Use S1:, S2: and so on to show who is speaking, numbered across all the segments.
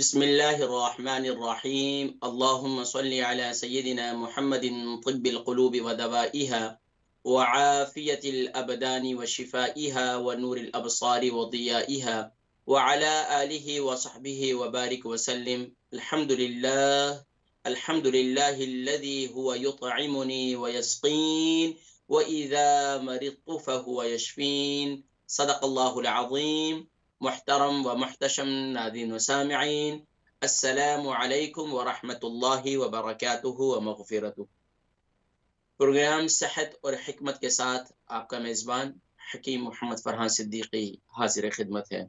S1: बिस्मिल्लाहिर्रहमानिर्रहीम अल्लाहुम्मा सल्लि अला सय्यिदिना मुहम्मदिन तिब्बिल क़ुलूबि व दवाइहा व आफ़ियतिल अबदानि व शिफ़ाइहा व नूरिल अबसारि व दियाइहा व अला आलिहि व सहबिहि व बारिक व सल्लिम अल्हम्दुलिल्लाहिल्लज़ी हुवा युत्इमुनी व यस्क़ीन व इज़ा मरिज़्तु फ़हुवा यशफ़ीन सदक़ल्लाहुल अज़ीम। मुहतरम व मुहतशम नाज़रीन व सामिईन, अस्सलामु अलैकुम व रहमतुल्लाहि व बरकातुहू व मग़फ़िरतुहू। प्रोग्राम सेहत और हिकमत के साथ आपका मेज़बान हकीम मोहम्मद फरहान सिद्दीकी हाज़िर खिदमत है।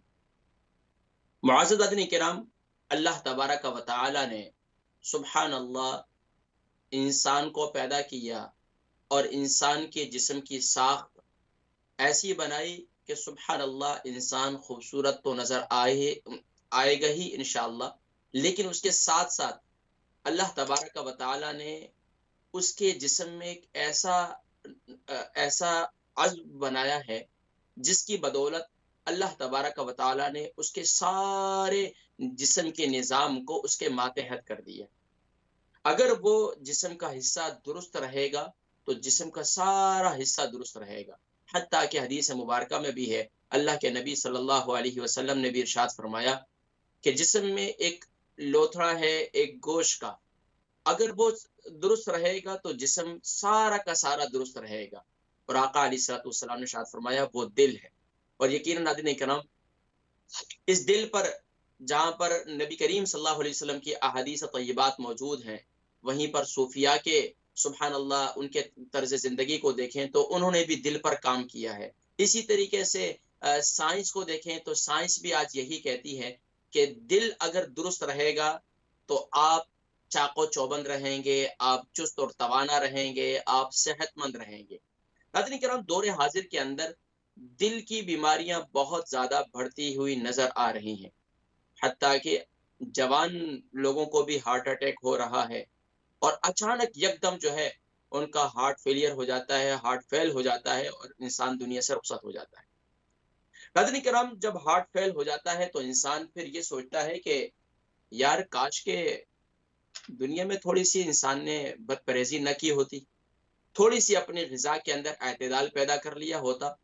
S1: मुअज़्ज़ज़ नाज़रीन किराम, अल्लाह तबारक व तआला ने सुब्हान अल्लाह इंसान को पैदा किया और इंसान के जिस्म की साख्त ऐसी बनाई कि सुब्हान अल्लाह इंसान खूबसूरत तो नज़र आएगा ही इंशाअल्लाह, लेकिन उसके साथ साथ अल्लाह तबारक व तआला ने उसके जिस्म में एक ऐसा अज़्म बनाया है जिसकी बदौलत अल्लाह तबारक व तआला ने उसके सारे जिस्म के निज़ाम को उसके मातहत कर दिया। अगर वो जिस्म का हिस्सा दुरुस्त रहेगा तो जिस्म का सारा हिस्सा दुरुस्त रहेगा। हत्ता कि हदीस मुबारका में भी है, अल्लाह के नबी सल्लल्लाहु अलैहि वसल्लम ने भी इरशाद फरमाया कि जिस्म में एक लोथड़ा है एक गोश्त का, अगर वो दुरुस्त रहेगा तो जिस्म सारा का सारा दुरुस्त रहेगा। और आका अलैहिस्सलातु वस्सलाम ने इरशाद फरमाया वो दिल है। और यकीनन नाज़रीन किराम, इस दिल पर जहाँ पर नबी करीम सल्लल्लाहु अलैहि वसल्लम की अहादीस तय्यबात मौजूद हैं, वहीं पर सूफिया के सुभान अल्लाह उनके तर्ज ज़िंदगी को देखें तो उन्होंने भी दिल पर काम किया है। इसी तरीके से साइंस को देखें तो साइंस भी आज यही कहती है कि दिल अगर दुरुस्त रहेगा तो आप चाको चौबंद रहेंगे, आप चुस्त और तवाना रहेंगे, आप सेहतमंद रहेंगे। नाज़रीन किराम, दौर हाजिर के अंदर दिल की बीमारियां बहुत ज्यादा बढ़ती हुई नजर आ रही हैं। हत्ता कि जवान लोगों को भी हार्ट अटैक हो रहा है और अचानक यकदम जो है उनका हार्ट फेलियर हो जाता है, हार्ट फेल हो जाता है और इंसान दुनिया से रुखसत हो जाता है। नाज़रीन किराम, जब हार्ट फेल हो जाता है तो इंसान फिर ये सोचता है कि यार काश के दुनिया में थोड़ी सी इंसान ने बदपरहेजी न की होती, थोड़ी सी अपनी ग़िज़ा के अंदर एतदाल पैदा कर लिया होता।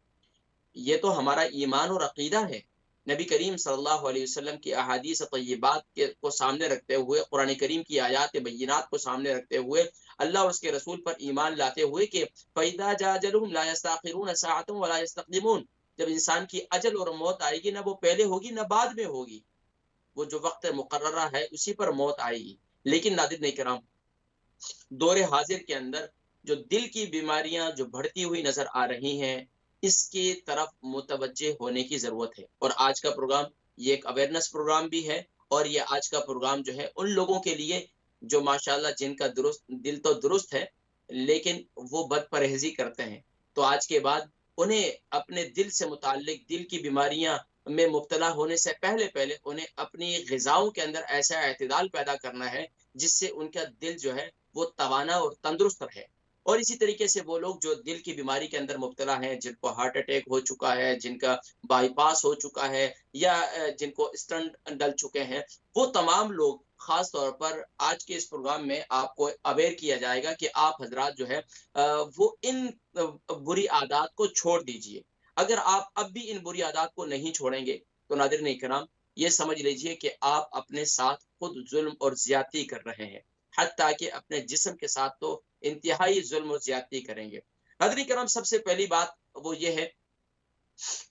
S1: ये तो हमारा ईमान और अकीदा है। नबी करीम सल्लल्लाहु अलैहि वसल्लम की अहादीस तय्यबात को सामने रखते हुए, कुरान करीम की आयात बय्यिनात को सामने रखते हुए, अल्लाह और उसके रसूल पर ईमान लाते हुए कि फ़इज़ा जाअ अजलुहुम ला यस्तअखिरून साअतन व ला यस्तक़दिमून, जब इंसान की अजल और मौत आएगी ना वो पहले होगी ना बाद में होगी, वो जो वक्त मुकर्ररा है उसी पर मौत आएगी। लेकिन नाज़रीन किराम, दौर हाजिर के अंदर जो दिल की बीमारियां जो बढ़ती हुई नजर आ रही हैं, इसकी तरफ मुतवज्जे होने की जरूरत है। और आज का प्रोग्राम ये एक अवेयरनेस प्रोग्राम भी है और ये आज का प्रोग्राम जो है उन लोगों के लिए जो माशाल्लाह जिनका दुरुस्त दिल तो दुरुस्त है लेकिन वो बदपरहेजी करते हैं, तो आज के बाद उन्हें अपने दिल से मुताल्लिक दिल की बीमारियां में मुब्तला होने से पहले पहले उन्हें अपनी ग़िज़ाओं के अंदर ऐसा एतदाल पैदा करना है जिससे उनका दिल जो है वो तवाना और तंदुरुस्त रहे। और इसी तरीके से वो लोग जो दिल की बीमारी के अंदर मुब्तला हैं, जिनको हार्ट अटैक हो चुका है, जिनका बाईपास हो चुका है या जिनको स्टंट डल चुके हैं, वो तमाम लोग खास तौर पर आज के इस प्रोग्राम में आपको अवेयर किया जाएगा कि आप हजरात जो है वो इन बुरी आदत को छोड़ दीजिए। अगर आप अब भी इन बुरी आदत को नहीं छोड़ेंगे तो नाज़रीन इकराम, ये समझ लीजिए कि आप अपने साथ खुद जुल्म और ज्यादती कर रहे हैं, हत्ता कि अपने जिस्म के साथ तो इंतहाई जुल्म और ज्यादती करेंगे। नाज़रीन किराम, सबसे पहली बात वो ये है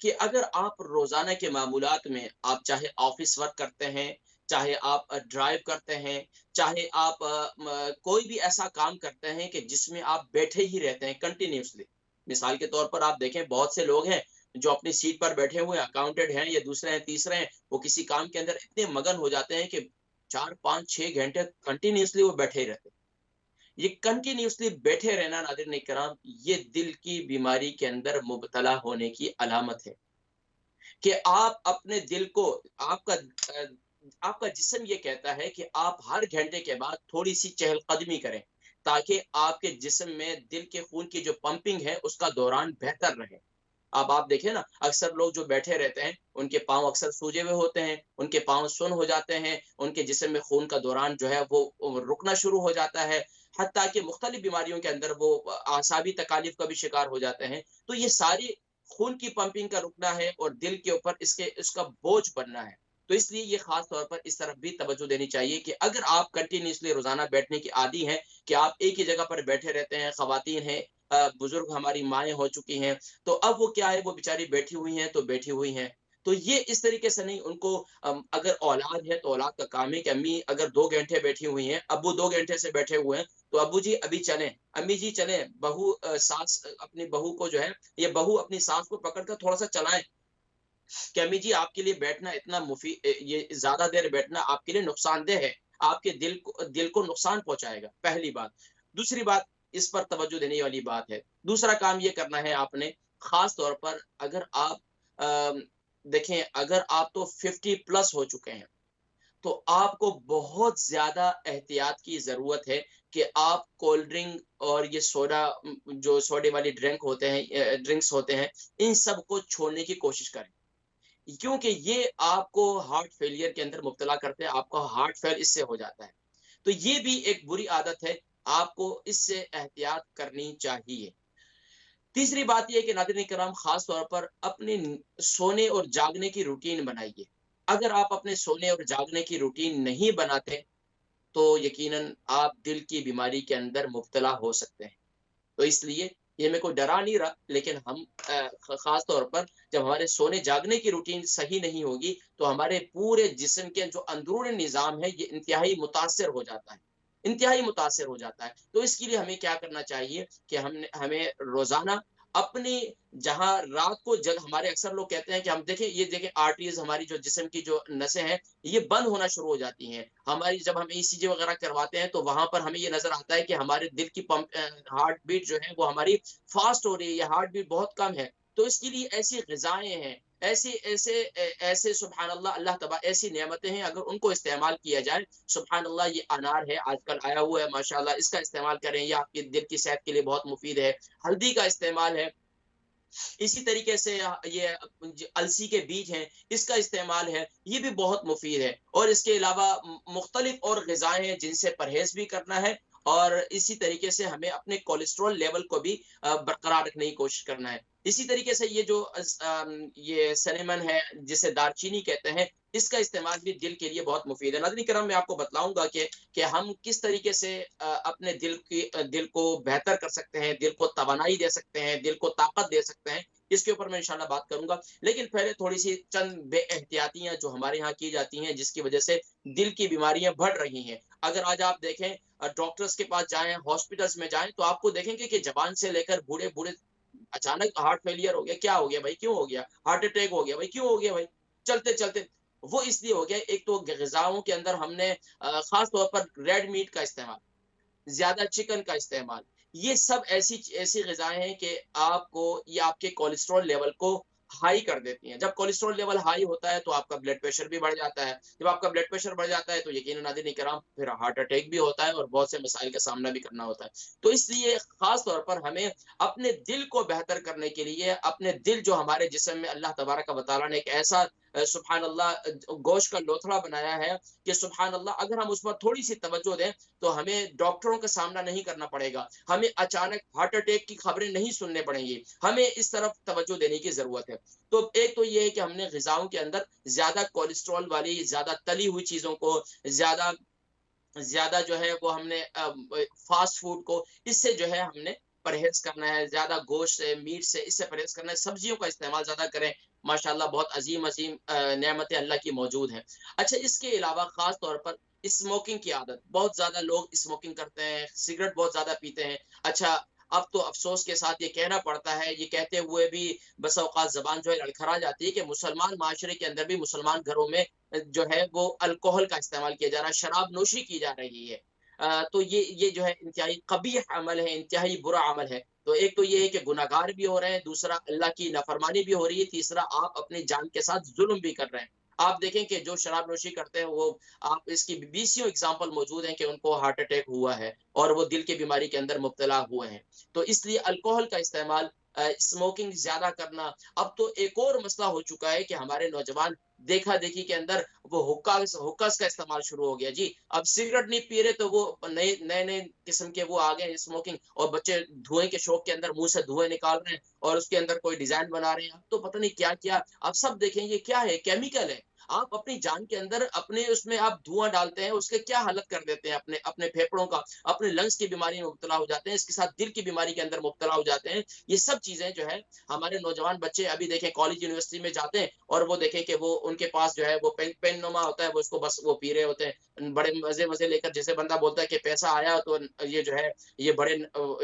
S1: कि अगर आप रोजाना के मामूलात में आप चाहे ऑफिस वर्क करते हैं, चाहे आप ड्राइव करते हैं, चाहे आप कोई भी ऐसा काम करते हैं कि जिसमें आप बैठे ही रहते हैं कंटिन्यूसली। मिसाल के तौर पर आप देखें, बहुत से लोग हैं जो अपनी सीट पर बैठे हुए अकाउंटेंट हैं या दूसरे हैं तीसरे हैं, वो किसी काम के अंदर इतने मगन हो जाते हैं कि 4 5 6 घंटे कंटिन्यूसली वो बैठे ही रहते हैं। ये कंटिन्यूसली बैठे रहना नाज़रीन इकराम, ये दिल की बीमारी के अंदर मुब्तला होने की अलामत है कि आप अपने दिल को आपका जिस्म ये कहता है कि आप हर घंटे के बाद थोड़ी सी चहलकदमी करें ताकि आपके जिस्म में दिल के खून की जो पंपिंग है उसका दौरान बेहतर रहे। अब आप देखें ना, अक्सर लोग जो बैठे रहते हैं, उनके पाँव अक्सर सूजे हुए होते हैं, उनके पाँव सुन्न हो जाते हैं, उनके जिस्म में खून का दौरान जो है वो रुकना शुरू हो जाता है, हत्ता कि मुख्तलिफ बीमारियों के अंदर वो आसाबी तकालीफ का भी शिकार हो जाते हैं। तो ये सारी खून की पंपिंग का रुकना है और दिल के ऊपर इसका बोझ बनना है। तो इसलिए ये खास तौर पर इस तरफ भी तवज्जो देनी चाहिए कि अगर आप कंटिन्यूअसली रोज़ाना बैठने की आदी हैं, कि आप एक ही जगह पर बैठे रहते हैं, ख़वातीन हैं, बुज़ुर्ग हमारी माएँ हो चुकी हैं, तो अब वो क्या है, वो बेचारी बैठी हुई हैं, तो बैठी हुई हैं। तो ये इस तरीके से नहीं, उनको अगर औलाद है, तो औलाद का काम है कि अम्मी अगर 2 घंटे बैठी हुई हैं, अब्बू 2 घंटे से बैठे हुए हैं, तो अब्बू जी अभी चलें, अम्मी जी चलें, बहू सास अपनी बहू को जो है, ये बहू अपनी सास को पकड़ कर थोड़ा-सा चलाएँ। कि अम्मी जी आपके लिए बैठना इतना ये ज़्यादा देर बैठना आपके लिए नुकसानदेह है। आपके दिल को नुकसान पहुँचाएगा, पहली बात। दूसरी बात, इस पर तवज्जो देने वाली बात है। दूसरा काम ये करना है आपने, ख़ास तौर पर अगर आप अ, देखें, अगर आप तो 50 प्लस हो चुके हैं, तो आपको बहुत ज़्यादा एहतियात की ज़रूरत है कि आप कोल्ड ड्रिंक और ये जो सोडे वाली ड्रिंक्स होते हैं, इन सब को छोड़ने की कोशिश करें। क्योंकि ये आपको हार्ट फेलियर के अंदर मुब्तला करते हैं, आपका हार्ट फेल इससे हो जाता है। तो ये भी एक बुरी आदत है, आपको इससे एहतियात करनी चाहिए। तीसरी बात ये है कि नाज़रीन इकराम, ख़ास तौर पर अपने सोने और जागने की रूटीन बनाइए। अगर आप अपने सोने और जागने की रूटीन नहीं बनाते, तो यकीनन आप दिल की बीमारी के अंदर मुब्तला हो सकते हैं। तो इसलिए ये मेरे को डरा नहीं रहा, लेकिन हम ख़ास तौर पर जब हमारे सोने-जागने की रूटीन सही नहीं होगी, तो हमारे पूरे जिस्म के जो अंदरूनी निज़ाम है, ये इंतहाई मुतासिर हो जाता है, इंतहाई मुतासिर हो जाता है। तो इसके लिए हमें क्या करना चाहिए कि हमें रोज़ाना अपनी, जहाँ रात को जब हमारे अक्सर लोग कहते हैं कि हम देखें, ये देखें आर्टरीज़, हमारी जो जिस्म की जो नसें हैं, ये बंद होना शुरू हो जाती हैं। हमारी जब हम ईसीजी वगैरह करवाते हैं, तो वहाँ पर हमें ये नज़र आता है कि हमारे दिल की हार्ट बीट जो है वो हमारी फास्ट हो रही है, या हार्ट बीट बहुत कम है। तो इसके लिए ऐसी ग़िज़ाएँ हैं, ऐसे सुभान अल्लाह, ऐसी नेमतें हैं, अगर उनको इस्तेमाल किया जाए, सुभान अल्लाह, ये अनार है, आजकल आया हुआ है माशाअल्लाह, इसका इस्तेमाल करें, ये आपके दिल की सेहत के लिए बहुत मुफ़ीद है। हल्दी का इस्तेमाल है, इसी तरीके से ये अलसी के बीज हैं, इसका इस्तेमाल है, ये भी बहुत मुफ़ीद है। और इसके अलावा मुख्तलिफ और ग़िज़ाएँ हैं जिनसे परहेज़ भी करना है, और इसी तरीके से हमें अपने कोलेस्ट्रॉल लेवल को भी बरकरार रखने की कोशिश करना है। इसी तरीके से ये सिनेमन है, जिसे दालचीनी कहते हैं, इसका इस्तेमाल भी दिल के लिए बहुत मुफ़ीद है। नाज़रीन किराम, मैं आपको बतलाऊँगा कि हम किस तरीके से अपने दिल को बेहतर कर सकते हैं, दिल को तवानाई दे सकते हैं, दिल को ताकत दे सकते हैं, इसके ऊपर मैं इंशाअल्लाह बात करूँगा। लेकिन पहले थोड़ी-सी चंद बेएहतियातियाँ जो हमारे यहाँ की जाती हैं, जिसकी वजह से दिल की बीमारियाँ बढ़ रही हैं। अगर आज आप देखें, डॉक्टर्स के पास जाएँ, हॉस्पिटल्स में जाएँ, तो आपको देखेंगे कि जवान से लेकर बूढ़े-बूढ़े अचानक हार्ट फेलियर हो गया, क्या हो गया भाई? क्यों हो गया? हार्ट अटैक हो गया भाई, क्यों हो गया भाई? चलते-चलते, वो इसलिए हो गया, एक तो ग़िज़ाओं के अंदर हमने ख़ास तौर पर रेड मीट का इस्तेमाल, ज़्यादा चिकन का इस्तेमाल, ये सब ऐसी ग़िज़ाएँ हैं कि ये आपके कोलेस्ट्रॉल लेवल को हाई कर देती हैं। जब कोलेस्ट्रॉल लेवल हाई होता है, तो आपका ब्लड प्रेशर भी बढ़ जाता है। जब आपका ब्लड प्रेशर बढ़ जाता है, तो यकीनन नाज़रीन इकराम, फिर हार्ट अटैक भी होता है और बहुत से मसाइल का सामना भी करना होता है। तो इसलिए ख़ास तौर पर हमें अपने दिल को बेहतर करने के लिए, अपने दिल जो हमारे जिस्म में अल्लाह तबारक व तआला ने एक ऐसा सुभान अल्लाह गोश्त का लोथड़ा बनाया है कि सुभान अल्लाह, अगर हम उस पर थोड़ी-सी तवज्जो दें, तो हमें डॉक्टरों का सामना नहीं करना पड़ेगा। हमें अचानक हार्ट अटैक की खबरें नहीं सुनने पड़ेंगी। हमें इस तरफ तवज्जो देने की ज़रूरत है। तो एक तो ये है कि हमने ग़िज़ाओं के अंदर ज़्यादा कोलेस्ट्रॉल वाली, ज़्यादा तली हुई चीज़ों को, ज़्यादा ज़्यादा जो है वो हमने फ़ास्ट फ़ूड को, इससे जो है हमने परहेज़ करना है, ज़्यादा गोश्त से, मीट से, इससे परहेज़ करना है, सब्जियों का इस्तेमाल ज़्यादा करें। माशाअल्लाह बहुत अज़ीम-अज़ीम नेमतें अल्लाह की मौजूद हैं। अच्छा, इसके अलावा ख़ास तौर पर स्मोकिंग की आदत, बहुत ज़्यादा लोग स्मोकिंग करते हैं, सिगरेट बहुत ज़्यादा पीते हैं। अच्छा, अब तो अफ़सोस के साथ ये कहना पड़ता है, ये कहते हुए भी बसा औक़ात ज़बान जो है लड़खड़ा जाती है, कि मुसलमान माशरे के अंदर भी, मुसलमान घरों में जो है वो अल्कोहल का इस्तेमाल किया जा रहा है, शराब नोशी की जा रही है। तो ये जो है इंतहाई क़बीह अमल है, इंतहाई बुरा अमल है। तो एक तो ये है कि गुनहगार भी हो रहे हैं, दूसरा अल्लाह की नाफ़रमानी भी हो रही है, तीसरा आप अपनी जान के साथ ज़ुल्म भी कर रहे हैं। आप देखें कि जो शराब नोशी करते हैं, वो आप इसकी बीसियों एग्ज़ाम्पल मौजूद हैं कि उनको हार्ट अटैक हुआ है और वो दिल की बीमारी के अंदर मुब्तला हुए हैं। तो इसलिए अल्कोहल का इस्तेमाल स्मोकिंग ज्यादा करना। अब तो एक और मसला हो चुका है कि हमारे नौजवान देखा देखी के अंदर वो हुक्कास का इस्तेमाल शुरू हो गया जी। अब सिगरेट नहीं पी रहे तो वो नए नए नए किस्म के वो आ गए स्मोकिंग, और बच्चे धुएं के शौक के अंदर मुंह से धुएं निकाल रहे हैं और उसके अंदर कोई डिजाइन बना रहे हैं। अब तो पता नहीं क्या क्या, अब सब देखें ये क्या है, केमिकल है। आप अपनी जान के अंदर अपने उसमें आप धुआं डालते हैं, उसके क्या हालत कर देते हैं अपने अपने फेफड़ों का, अपने लंग्स की बीमारी में मुब्तला हो जाते हैं, इसके साथ दिल की बीमारी के अंदर मुब्तला हो जाते हैं। ये सब चीजें जो है हमारे नौजवान बच्चे अभी देखें कॉलेज यूनिवर्सिटी में जाते हैं और वो देखें कि वो उनके पास जो है वो पेन नुमा होता है, वो उसको बस वो पी रहे होते हैं बड़े मजे मजे लेकर। जैसे बंदा बोलता है कि पैसा आया तो ये जो है ये बड़े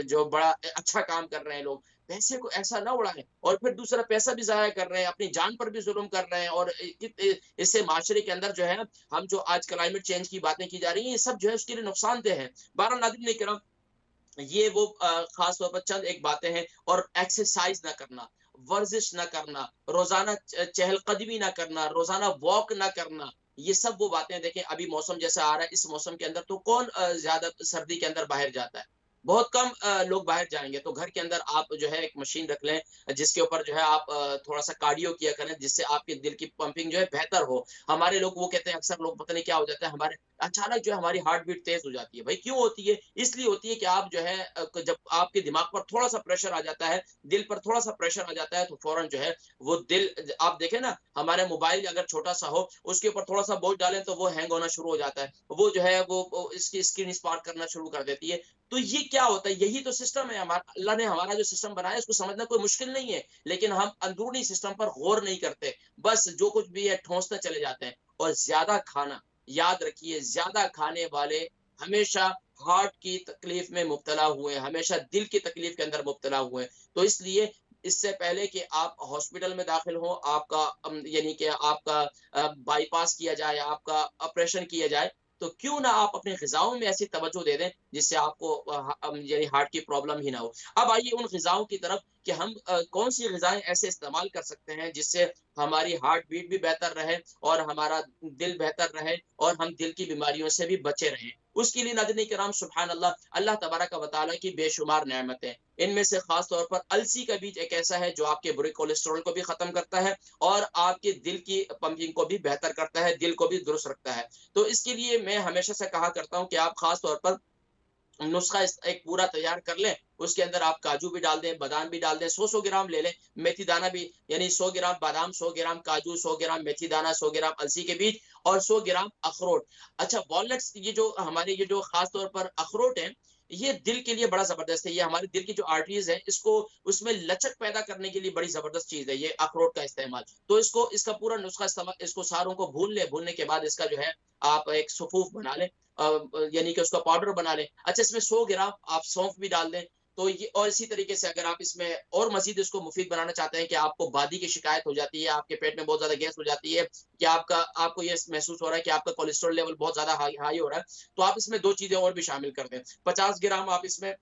S1: जो बड़ा अच्छा काम कर रहे हैं लोग, पैसे को ऐसा ना उड़ाएं और फिर दूसरा पैसा भी जाया कर रहे हैं, अपनी जान पर भी जुल्म कर रहे हैं। और इससे माशरे के अंदर जो है हम जो आज क्लाइमेट चेंज की बातें की जा रही हैं, ये सब जो है उसके लिए नुकसानदेह है। बहरहाल नाज़रीन इकराम, ये वो खास तौर पर चंद एक बातें हैं। और एक्सरसाइज ना करना, वर्जिश ना करना, रोजाना चहलकदमी ना करना, रोजाना वॉक ना करना, ये सब वो बातें देखें। अभी मौसम जैसा आ रहा है, इस मौसम के अंदर तो कौन ज्यादा सर्दी के अंदर बाहर जाता है, बहुत कम लोग बाहर जाएंगे। तो घर के अंदर आप जो है एक मशीन रख लें जिसके ऊपर जो है आप थोड़ा सा कार्डियो किया करें, जिससे आपके दिल की पंपिंग जो है बेहतर हो। हमारे लोग वो कहते हैं, अक्सर लोग पता नहीं क्या हो जाता है, हमारे अचानक जो है हमारी हार्ट बीट तेज हो जाती है। भाई क्यों होती है? इसलिए होती है कि आप जो है जब आपके दिमाग पर थोड़ा सा प्रेशर आ जाता है, दिल पर थोड़ा सा प्रेशर आ जाता है, तो फौरन जो है वो दिल, आप देखें ना हमारे मोबाइल अगर छोटा सा हो, उसके ऊपर थोड़ा सा बोझ डालें तो वो हैंग होना शुरू हो जाता है, वो जो है वो इसकी स्क्रीन स्पार्क करना शुरू कर देती है। तो ये क्या होता है? यही तो सिस्टम है हमारा, अल्लाह ने हमारा जो सिस्टम बनाया है इसको समझना कोई मुश्किल नहीं है, लेकिन हम अंदरूनी सिस्टम पर गौर नहीं करते, बस जो कुछ भी है ठोंसते चले जाते हैं। और ज्यादा खाना, याद रखिए, ज्यादा खाने वाले हमेशा हार्ट की तकलीफ में मुब्तला हुए, हमेशा दिल की तकलीफ के अंदर मुब्तला हुए। तो इसलिए इससे पहले कि आप हॉस्पिटल में दाखिल हो, आपका यानी कि आपका बाईपास किया जाए, आपका ऑपरेशन किया जाए, तो क्यों ना आप अपनी ग़िज़ाओं में ऐसी तवज्जो दे दें जिससे आपको यानी हार्ट की प्रॉब्लम ही ना हो। अब आइए उन ग़िज़ाओं की तरफ कि हम कौन-सी ग़िज़ाएँ ऐसे इस्तेमाल कर सकते हैं जिससे हमारी हार्ट बीट भी बेहतर रहे और हमारा दिल बेहतर रहे और हम दिल की बीमारियों से भी बचे रहें। उसके लिए नाज़रीन किराम सुभान अल्लाह, अल्लाह तबारक व तआला की बेशुमार नेमतें। इनमें से ख़ास तौर पर अलसी का बीज एक ऐसा है जो आपके बुरे कोलेस्टेरोल को भी ख़त्म करता है और आपके दिल की पंपिंग को भी बेहतर करता है, दिल को भी दुरुस्त रखता है। तो इसके लिए मैं हमेशा से कहा करता हूँ कि आप ख़ास तौर पर नुस्खा एक पूरा तैयार कर लें, उसके अंदर आप काजू भी डाल दें, बादाम भी डाल दें, 100-100 ग्राम ले लें, मेथी दाना भी, यानी 100 ग्राम बादाम, 100 ग्राम काजू, 100 ग्राम मेथी दाना, 100 ग्राम अलसी के बीज और 100 ग्राम अखरोट। अच्छा, वॉलनट्स, ये जो हमारे ये जो खास तौर पर अखरोट हैं, ये दिल के लिए बड़ा ज़बरदस्त है। ये हमारे दिल की जो आर्टरीज़ है, इसको उसमें लचक पैदा करने के लिए बड़ी ज़बरदस्त चीज़ है ये अखरोट का इस्तेमाल। तो इसको, इसका पूरा नुस्खा इस्तेमाल, इसको सारों को भून लें, भूनने के बाद इसका जो है आप एक सफ़ूफ बना लें, यानी कि उसका पाउडर बना लें। अच्छा, इसमें 100 ग्राम आप सौंफ भी डाल दें। तो ये, और इसी तरीके से अगर आप इसमें और मज़ीद इसको मुफ़ीद बनाना चाहते हैं कि आपको बादी की शिकायत हो जाती है, आपके पेट में बहुत ज़्यादा गैस हो जाती है, कि आपको ये महसूस हो रहा है कि आपका कोलेस्ट्रॉल लेवल बहुत ज़्यादा हाई हाई हो रहा है, तो आप इसमें 2 चीज़ें और भी शामिल कर दें। 50 ग्राम आप इसमें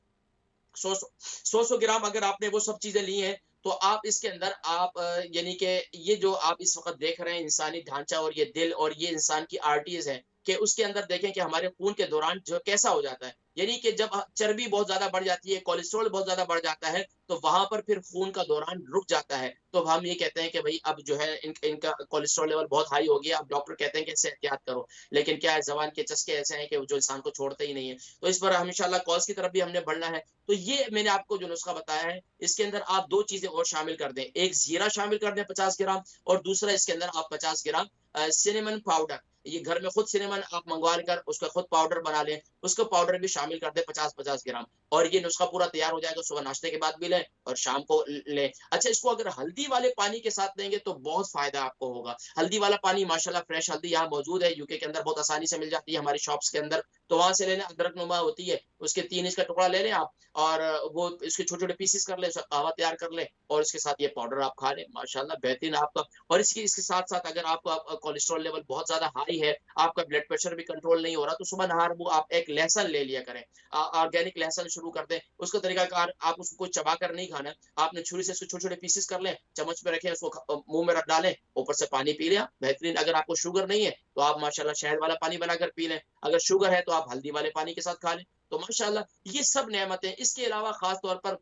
S1: 100 ग्राम अगर आपने वो सब चीज़ें ली हैं, तो आप इसके अंदर आप यानी कि ये जो आप इस वक़्त देख रहे हैं इंसानी ढाँचा और ये दिल और ये इंसान की आर्टरीज़ है, कि उसके अंदर देखें कि हमारे खून के दौरान जो कैसा हो जाता है। यानी कि जब चर्बी बहुत ज़्यादा बढ़ जाती है, कोलेस्ट्रॉल बहुत ज़्यादा बढ़ जाता है, तो वहाँ पर फिर खून का दौरान रुक जाता है। तो हम ये कहते हैं कि भई अब जो है इनका कोलेस्ट्रॉल लेवल बहुत हाई हो गया, अब डॉक्टर कहते हैं कि इससे एहतियात करो। लेकिन क्या है, ज़बान के चस्के ऐसे हैं कि जो इंसान को छोड़ते ही नहीं है। तो इस पर हम इंशाअल्लाह कॉज़ की तरफ भी हमने बढ़ना है। तो ये मैंने आपको जो नुस्खा बताया है, इसके अंदर आप 2 चीज़ें और शामिल कर दें। एक जीरा शामिल कर दें 50 ग्राम, और दूसरा इसके अंदर आप 50 ग्राम सिनेमन पाउडर, ये घर में खुद सिनेमन आप मँगवा कर उसका खुद पाउडर बना लें, उसका पाउडर भी शामिल कर दें 50-50 ग्राम, और ये नुस्खा पूरा तैयार हो जाएगा। सुबह नाश्ते के बाद भी लें और शाम को लें। अच्छा, इसको अगर हल्दी वाले पानी के साथ लेंगे तो बहुत फ़ायदा आपको होगा। हल्दी वाला पानी माशाल्लाह फ्रेश हल्दी यहाँ मौजूद है, यूके के अंदर बहुत आसानी से मिल जाती है हमारी शॉप्स के अंदर, तो वहाँ से ले लें। अदरक नुमा होती है, उसके 3 इंच का टुकड़ा ले लें आप, और वो इसके छोटे-छोटे पीसेस कर लें, उसका कहवा तैयार कर लें और इसके साथ ये पाउडर आप खा लें, माशाल्लाह बेहतरीन आपका। और इसके साथ-साथ अगर आपका कोलेस्ट्रॉल लेवल बहुत ज़्यादा हाई है, आपका ब्लड प्रेशर भी कंट्रोल नहीं हो रहा, तो सुबह नहार वो आप एक लहसुन ले लिया करें। ऑर्गेनिक लहसुन शुरू कर दें। उसका तरीकाकार, आप उसको चबा कर नहीं खाना, आपने छुरी से इसके छोटे-छोटे पीसेस कर लें, चम्मच में रखें, उसको मुँह में रख डालें, ऊपर से पानी पी लें, बेहतरीन। अगर आपको शुगर नहीं है, तो आप माशाल्लाह शहद वाला पानी बनाकर पी लें। अगर शुगर है, तो आप हल्दी वाले पानी के साथ खा लें। तो माशाल्लाह ये सब नेमतें, इसके अलावा ख़ास तौर पर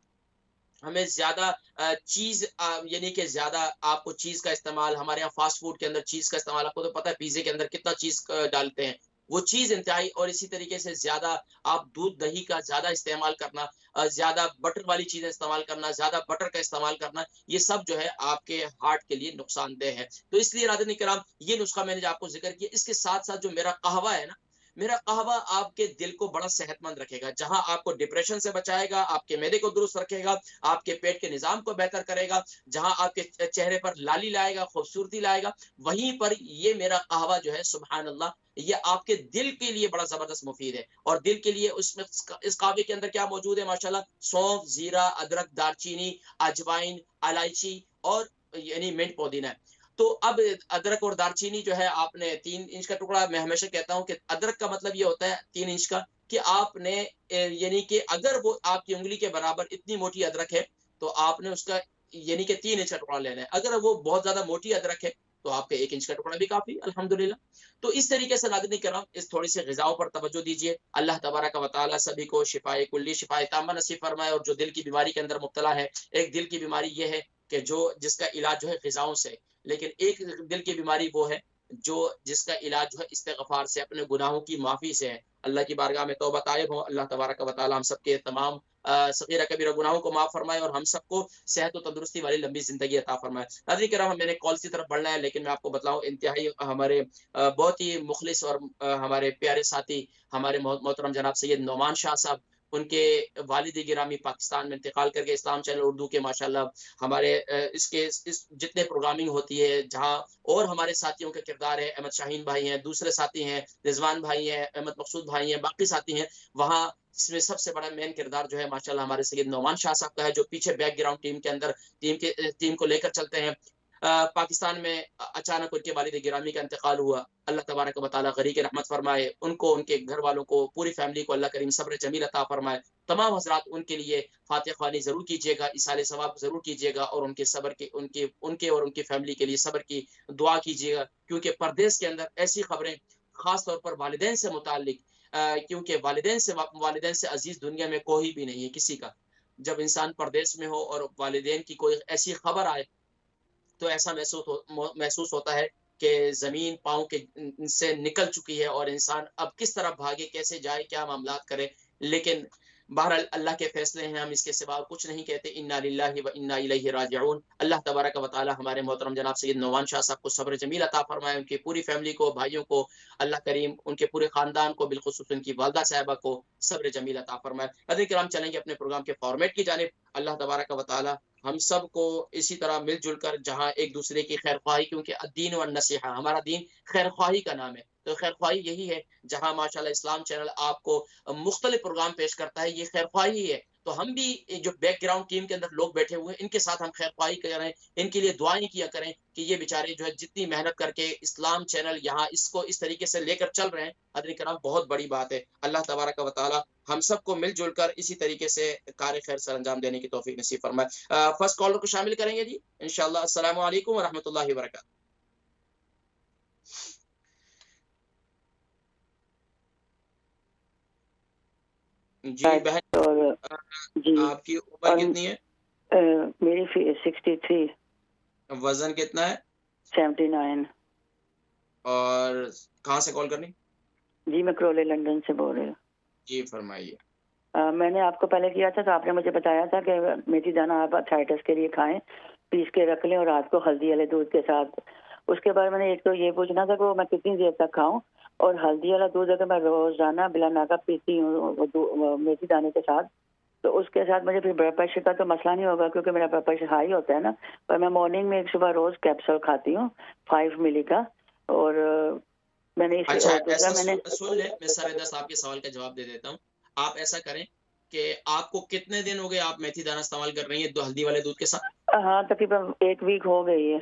S1: हमें ज़्यादा चीज़ यानी कि ज़्यादा आपको चीज़ का इस्तेमाल, हमारे यहाँ फ़ास्ट फ़ूड के अंदर चीज़ का इस्तेमाल, आपको तो पता है पिज़्ज़े के अंदर कितना चीज़ डालते हैं। वो चीज़ इंतहाई, और इसी तरीके से ज़्यादा आप दूध-दही का ज़्यादा इस्तेमाल करना, ज़्यादा बटर वाली चीज़ें इस्तेमाल करना, ज़्यादा बटर का इस्तेमाल करना, ये सब जो है आपके हार्ट के लिए नुकसानदेह है। तो इसलिए नाज़रीन इकराम, ये नुस्खा मैंने जो आपको ज़िक्र किया, इसके साथ-साथ जो मेरा कहवा है ना, मेरा कहवा आपके दिल को बड़ा सेहतमंद रखेगा। जहाँ आपको डिप्रेशन से बचाएगा, आपके मैदे को दुरुस्त रखेगा, आपके पेट के निज़ाम को बेहतर करेगा, जहाँ आपके चेहरे पर लाली लाएगा, खूबसूरती लाएगा, वहीं पर ये मेरा कहवा जो है सुबहान अल्लाह, ये आपके दिल के लिए बड़ा ज़बरदस्त मुफ़ीद है। और दिल के लिए उसमें इस कहवे के अंदर क्या मौजूद है माशाअल्लाह, सौंफ, ज़ीरा, अदरक, दालचीनी, अजवाइन, इलायची और यानी मिंट पुदीना है। तो अब अदरक और दालचीनी जो है, आपने 3 इंच का टुकड़ा, मैं हमेशा कहता हूँ कि अदरक का मतलब ये होता है 3 इंच का, कि आपने यानी कि अगर वो आपकी उँगली के बराबर इतनी मोटी अदरक है, तो आपने उसका यानी कि 3 इंच का टुकड़ा लेना है। अगर वो बहुत ज़्यादा मोटी अदरक है, तो आपके 1 इंच का टुकड़ा भी काफ़ी, अल्हम्दुलिल्लाह। तो इस तरीके से नाज़रीन किराम, इस थोड़ी-सी ग़िज़ाओं पर तवज्जो दीजिए। अल्लाह तबारक व तआला सभी को शिफ़ाए कुल्ली, शिफ़ाए ताम्मा नसीब फ़रमाए। और जो दिल की बीमारी के अंदर मुब्तला है, एक दिल की बीमारी ये है कि जो जिसका इलाज जो है ग़िज़ाओं से, लेकिन एक दिल की बीमारी वो है, जो जिसका इलाज जो है इस्तिग़फ़ार से, अपने गुनाहों की माफ़ी से है। अल्लाह की बारगाह में तौबा ताइब हो, अल्लाह तबारक व तआला हम सबके तमाम सग़ीरा कबीरा गुनाहों को माफ़ फ़रमाए, और हम सबको सेहत और तंदुरुस्ती वाली लंबी ज़िंदगी अता फ़रमाए। नाज़रीन किराम, मैंने कॉल्स की तरफ बढ़ना है, लेकिन मैं आपको बतलाऊँ, इंतहाई हमारे बहुत ही मुख़लिस और हमारे प्यारे साथी, हमारे मोहतरम जनाब सैयद नोमान शाह साहब, उनके वालिद गिरामी पाकिस्तान में इंतकाल कर गए। इस्लाम चैनल उर्दू के माशाअल्लाह हमारे इसके इस जितने प्रोग्रामिंग होती है, जहाँ और हमारे साथियों के किरदार है, अहमद शाहीन भाई हैं, दूसरे साथी हैं, रिज़वान भाई हैं, अहमद मकसूद भाई हैं, बाकी साथी हैं, वहाँ इसमें सबसे बड़ा मेन किरदार जो है माशाअल्लाह हमारे सैयद नोमान शाह साहब का है, जो पीछे बैकग्राउंड टीम के अंदर टीम को लेकर चलते हैं। पाकिस्तान में अचानक उनके वालिद गिरामी का इंतकाल हुआ। अल्लाह तबारक व तआला गरीक़ रहमत फ़रमाए, उनको, उनके घर वालों को, पूरी फैमिली को अल्लाह करीम सब्र जमील अता फ़रमाए। तमाम हज़रात उनके लिए फ़ातिहा ख़्वानी ज़रूर कीजिएगा, इसाले सवाब ज़रूर कीजिएगा, और उनके सब्र के उनके उनके और उनकी फैमिली के लिए सब्र की दुआ कीजिएगा। क्योंकि परदेस के अंदर ऐसी खबरें, ख़ास तौर पर वालिदैन से मुताल्लिक़, क्योंकि वालिदैन से अज़ीज़ दुनिया में कोई भी नहीं है किसी का। जब इंसान परदेस में हो और वालिदैन की कोई ऐसी खबर आए, तो ऐसा महसूस होता है कि ज़मीन पाँव के से निकल चुकी है, और इंसान अब किस तरफ भागे, कैसे जाए, क्या मामलात करे। लेकिन बहरहाल अल्लाह के फ़ैसले हैं, हम इसके सिवा कुछ नहीं कहते। इन्ना लिल्लाहि व इन्ना इलैहि राजिऊन। अल्लाह तबारक व तआला हमारे मोहतरम जनाब सैयद नौमान शाह साहब को सब्र जमील अता फ़रमाए, उनकी पूरी फ़ैमिली को, भाइयों को, अल्लाह करीम उनके पूरे ख़ानदान को, बिलख़ुसूस उनकी वालिदा साहिबा को सब्र जमील अता फ़रमाए। नाज़रीन किराम, चलेंगे अपने प्रोग्राम के फ़ॉर्मेट की जानिब। अल्लाह तबारक व तआला हम सबको इसी तरह मिल-जुल कर, जहाँ एक-दूसरे की खैर-ख़्वाही, क्योंकि अद-दीन वन-नसीहा, हमारा दीन खैर-ख़्वाही का नाम है। तो खैर-ख़्वाही यही है, जहाँ माशाअल्लाह इस्लाम चैनल आपको मुख्तलिफ प्रोग्राम पेश करता है, ये खैर-ख़्वाही है। तो हम भी जो बैकग्राउंड टीम के अंदर लोग बैठे हुए हैं, इनके साथ हम खैर-ख़्वाही करें, इनके लिए दुआएँ किया करें, कि ये बेचारे जो है जितनी मेहनत करके इस्लाम चैनल यहाँ इसको इस तरीके से लेकर चल रहे हैं, हज़रात किराम, बहुत बड़ी बात है। अल्लाह तबारक व तआला हम सबको मिल-जुल कर इसी तरीके से कार्य खैर सर अंजाम देने की तौफ़ीक नसीब फ़रमाए। फर्स्ट कॉलर को शामिल करेंगे जी, इंशाअल्लाह। अस्सलामु अलैकुम व रहमतुल्लाहि व बरकातहू। जी बहन,
S2: और
S1: अ,
S2: जी,
S1: आपकी उम्र
S2: और
S1: कितनी है?
S2: मेरी 63,
S1: वज़न कितना है?
S2: 79।
S1: और कहाँ से कॉल करनी?
S2: जी, मैं क्रोले लंदन से बोल रही हूँ।
S1: जी, फरमाइए।
S2: मैंने आपको पहले किया था, तो आपने मुझे बताया था कि मेथी दाना आप अर्थराइटिस के लिए खाएँ, पीस के रख लें और रात को हल्दी वाले दूध के साथ। उसके बाद मैंने एक तो ये पूछना था कि वो मैं कितनी देर तक खाऊँ, और हल्दी वाला दूध अगर मैं रोज़ाना बिला नागा पीती हूँ वो मेथी दाने के साथ, तो उसके साथ मुझे फिर ब्लड प्रेशर का तो मसला नहीं होगा, क्योंकि मेरा ब्लड प्रेशर हाई होता है ना। पर मैं मॉर्निंग में एक सुबह रोज़ कैप्सूल खाती हूँ 5 मिली का, और मैंने इस
S1: अच्छा,
S2: और दूसरा
S1: ऐसा
S2: मैंने
S1: सुन लें, मैं सर-ए-दस्त आपके सवाल का जवाब दे देता हूँ। आप ऐसा करें कि आपको कितने दिन हो गए आप मेथी दाना इस्तेमाल कर रही हैं हल्दी वाले दूध के साथ?
S2: हाँ, तकरीबन 1 वीक हो गई है।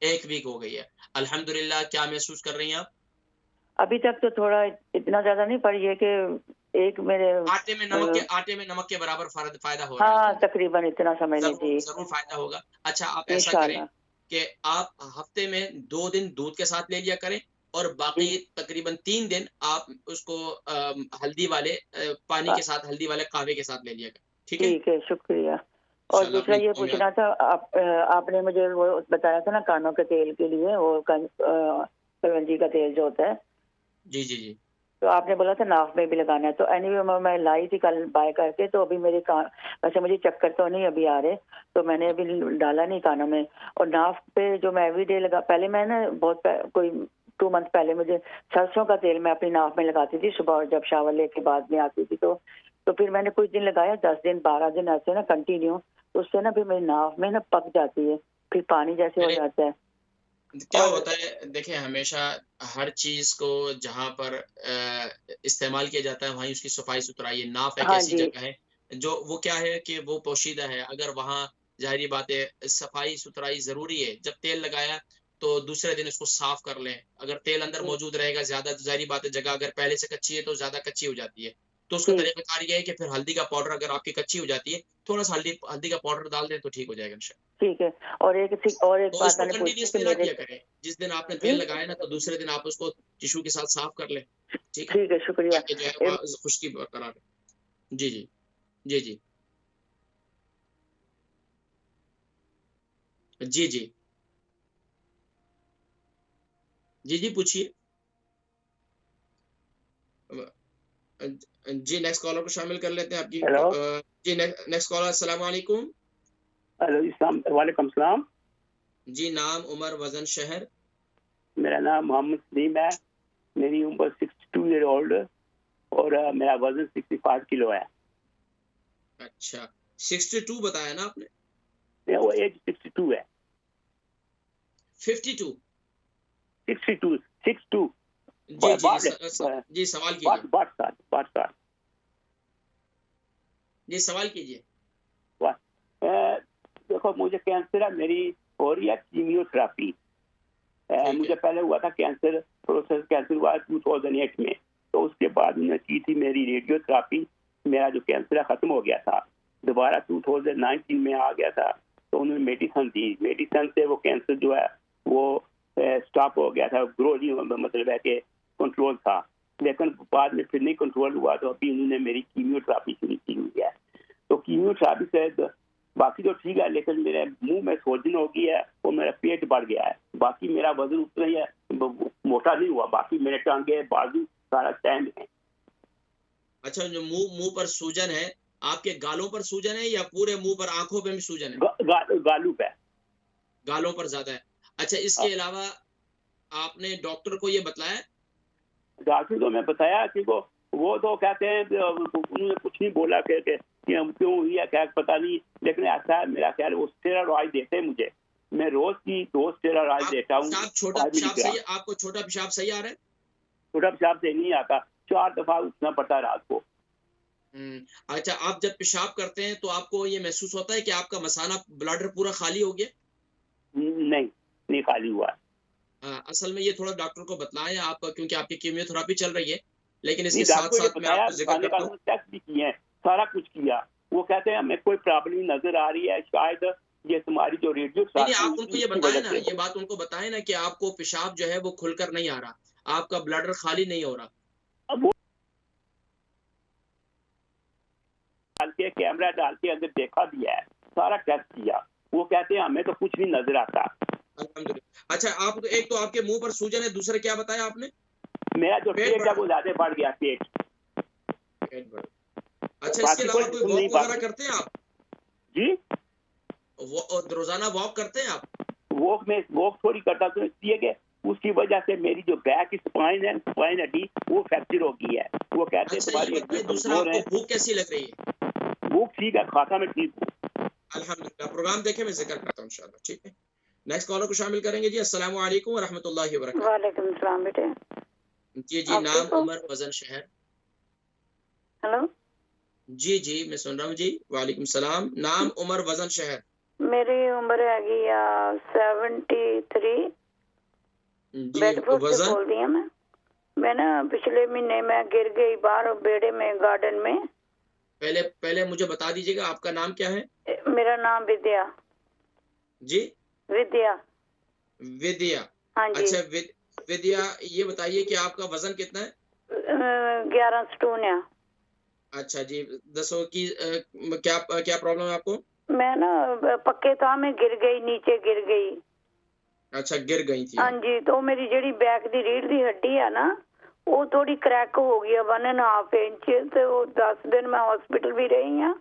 S1: 1 वीक हो गई है। अल्हम्दुलिल्लाह, क्या महसूस कर रही हैं आप?
S2: अभी तक तो थोड़ा इतना ज़्यादा नहीं, पर ये कि एक मेरे
S1: आटे में नमक के बराबर फ़ायदा हो रहा है
S2: हाँ,
S1: उसके अंदर।
S2: तकरीबन इतना समझ
S1: ज़रूर,
S2: लीजिए,
S1: ज़रूर फ़ायदा होगा। अच्छा, आप ऐसा करें
S2: इंशाल्लाह।
S1: कि आप हफ़्ते में 2 दिन दूध के साथ ले लिया करें, और
S2: जी,
S1: बाकी तकरीबन 3 दिन आप उसको हल्दी वाले पानी
S2: अ,
S1: के साथ, हल्दी वाले कहवे के साथ ले लिया करें। ठीक है?
S2: ठीक है, शुक्रिया। और दूसरा ये पूछना था, आपने मुझे वो बताया था ना कानों के तेल के लिए, वो कलवंजी का तेल जो होता है।
S1: जी जी जी।
S2: तो आपने बोला था नाक में भी लगाना है, तो एनीवे मैं लाई थी कल बाय करके, तो अभी मेरे कान, वैसे मुझे चक्कर तो नहीं अभी आ रहे, तो मैंने अभी डाला नहीं कानों में। और नाक पे जो मैं एवरीडे लगा, पहले मैं ना कोई 2 मंथ पहले मुझे सरसों का तेल मैं अपनी नाक में लगाती थी सुबह, और जब शावर लेके बाद में आती थी तो फिर मैंने कुछ दिन लगाया, 10 दिन 12 दिन ऐसे ना कंटिन्यू, तो उससे ना फिर मेरी नाक में ना पक जाती है, फिर पानी जैसे हो जाता है।
S1: क्या होता है, देखिए हमेशा हर चीज को जहाँ पर इस्तेमाल किया जाता है वहीं उसकी सफाई सुथराई है। नाफ एक
S2: हाँ
S1: ऐसी
S2: जी।
S1: जगह है जो वो क्या है कि वो पोशीदा है, अगर वहाँ जाहिर बात है सफाई सुथराई जरूरी है। जब तेल लगाया तो दूसरे दिन उसको साफ कर लें। अगर तेल अंदर मौजूद रहेगा ज्यादा, तो जाहिर बात है जगह अगर पहले से कच्ची है तो ज्यादा कच्ची हो जाती है। तो उसका तरीकाकार ये है कि फिर हल्दी का पाउडर अगर आपकी कच्ची हो जाती है, थोड़ा सा हल्दी का पाउडर डाल दें तो ठीक हो जाएगा इंशाल्लाह।
S2: ठीक है। और एक
S1: तो
S2: बात
S1: इसको
S2: मैंने पूछी कि
S1: कंटिन्यूअसली ना
S2: मेरे,
S1: किया करें। जिस दिन आपने तेल लगाया ना, तो दूसरे दिन आप उसको टिश्यू के साथ साफ कर लें, ठीक है?
S2: ठीक है, शुक्रिया।
S1: ताकि जो है वहाँ खुश्की बरकरार रहे। जी, जी। जी, जी। जी, जी। जी, जी, पूछिए। जी, नेक्स्ट कॉलर को शामिल कर लेते हैं आपकी।
S3: हेलो।
S1: जी, नेक्स्ट कॉलर, अस्सलाम वालेकुम।
S3: हेलो, वालेकुम सलाम।
S1: जी, नाम, उम्र, वज़न, शहर?
S3: मेरा नाम मोहम्मद सलीम है। मेरी उम्र 62 ईयर ओल्ड और मेरा वजन 65 किलो है।
S1: अच्छा, 62 बताया ना आपने?
S3: वो एज 62 है।
S1: 52?
S3: 62 62
S1: जी, जी, जी, सवाल कीजिए।
S3: 62 साल।
S1: जी, सवाल कीजिए।
S3: देखो, मुझे कैंसर है, मेरी हो रही है कीमियोथेरापी। मुझे पहले हुआ था कैंसर, प्रोसेस कैंसर हुआ 2008 में। तो उसके बाद मैंने की थी मेरी रेडियोथेरापी। मेरा जो कैंसर है खत्म हो गया था, दोबारा 2019 में आ गया था। तो उन्होंने मेडिसिन दी, मेडिसिन से वो कैंसर जो है वो स्टॉप हो गया था, ग्रो नहीं, मतलब है कि कंट्रोल था। लेकिन बाद में फिर नहीं कंट्रोल हुआ, तो अभी उन्होंने मेरी कीमियोथेरापी शुरू की हुई है। तो कीमियोथेरापी से बाकी तो ठीक है, लेकिन मेरे मुंह में सूजन हो गई है और मेरा पेट बढ़ गया है। बाकी मेरा वजन उतना ही है, मोटा नहीं हुआ। बाकी मेरे टांगे बाजू सारा टाइम है।
S1: अच्छा, जो मुंह पर सूजन है, आपके गालों पर सूजन है या पूरे मुंह पर, आंखों पे भी सूजन है?
S3: गालू पे।
S1: गालों पर ज्यादा है। अच्छा, इसके अलावा आपने डॉक्टर को ये बताया?
S3: डॉक्टर को मैं बताया कि वो तो कहते हैं, उन्होंने कुछ नहीं बोला कि हम क्यों हुई है, क्या पता नहीं। लेकिन ऐसा है, मेरा ख्याल वो स्टेरॉइड देते हैं मुझे। मैं रोज स्टेरॉइड देता हूँ।
S1: छोटा पेशाब सही, आपको छोटा पेशाब सही आ रहा है?
S3: छोटा पेशाब से नहीं आता, 4 दफा उठना पड़ता है रात को।
S1: अच्छा, आप जब पेशाब करते हैं तो आपको ये महसूस होता है कि आपका मसाना, ब्लडर पूरा खाली हो गया?
S3: नहीं खाली हुआ।
S1: असल में ये थोड़ा डॉक्टर को बताएं आपका, क्योंकि आपकी कीमियोथेरेपी चल रही है। लेकिन इसके
S3: डॉक्टर
S1: साथ
S3: को ये
S1: साथ मैं
S3: बताया,
S1: आपको जिक्र करता हूँ,
S3: टेस्ट भी किए हैं, सारा कुछ किया। वो कहते हैं हमें कोई प्रॉब्लम नजर आ रही है, शायद ये तुम्हारी जो रेडियो
S1: नहीं, आप उनको ये बताएं ना, ये बात उनको बताएं ना कि आपको पेशाब जो है वो खुलकर नहीं आ रहा, आपका ब्लडर खाली नहीं हो रहा।
S3: अब वो डाल के, कैमरा डाल के अंदर देखा भी है, सारा टेस्ट किया। वो कहते हैं हमें तो कुछ नहीं नजर आता।
S1: अल्हम्दुलिल्लाह। अच्छा, आप एक तो आपके मुंह पर सूजन है, दूसरे क्या बताया आपने?
S3: मेरा जो पेट है वो ज्यादा बढ़ गया, पेट
S1: बढ़। अच्छा, इसके अलावा कोई वॉक वगैरह करते हैं आप?
S3: जी,
S1: वो रोजाना वॉक करते हैं आप?
S3: वॉक थोड़ी करता, तो इसलिए कि उसकी वजह से मेरी जो बैक स्पाइन है, स्पाइन हड्डी, वो फ्रैक्चर हो गई है। वो कहते हैं तुम्हारी हड्डी कमजोर है।
S1: भूख कैसी लग रही है?
S3: भूख ठीक है, खाता में ठीक हूँ
S1: अल्हम्दुलिल्लाह। प्रोग्राम देखे, मैं जिक्र करता हूँ इंशाल्लाह, ठीक है? नेक्स्ट कॉलर को शामिल करेंगे जी। अस्सलाम वालेकुम व रहमतुल्लाहि व बरकातहू।
S2: वालेकुम सलाम बेटे।
S1: जी, जी, नाम, उम्र, वजन, शहर?
S2: हेलो।
S1: जी, जी, मैं सुन रहा हूँ जी। वालेकुम सलाम। नाम, उम्र, वजन, शहर?
S2: मेरी उम्र हैगी 73।
S1: जी,
S2: से बोल रही हूँ मैं ना पिछले महीने में गिर गई बाहर बेड़े में, गार्डन में।
S1: पहले मुझे बता दीजिएगा आपका नाम क्या है?
S2: मेरा नाम विद्या। जी, विद्या।
S1: विद्या।
S2: हाँ जी।
S1: अच्छा, विद्या, ये बताइए कि आपका वजन कितना है?
S2: 11 स्टोन है।
S1: अच्छा जी, दसो कि क्या प्रॉब्लम है आपको?
S4: मैं ना पक्के था में गिर गई, नीचे गिर गई।
S1: अच्छा, गिर गई थी
S4: हाँ जी, तो मेरी जेडी बैक दी रीढ़ दी हड्डी है ना, वो थोड़ी क्रैक हो गई है 1.5 इंच। तो वो 10 दिन मैं हॉस्पिटल भी रही हूँ।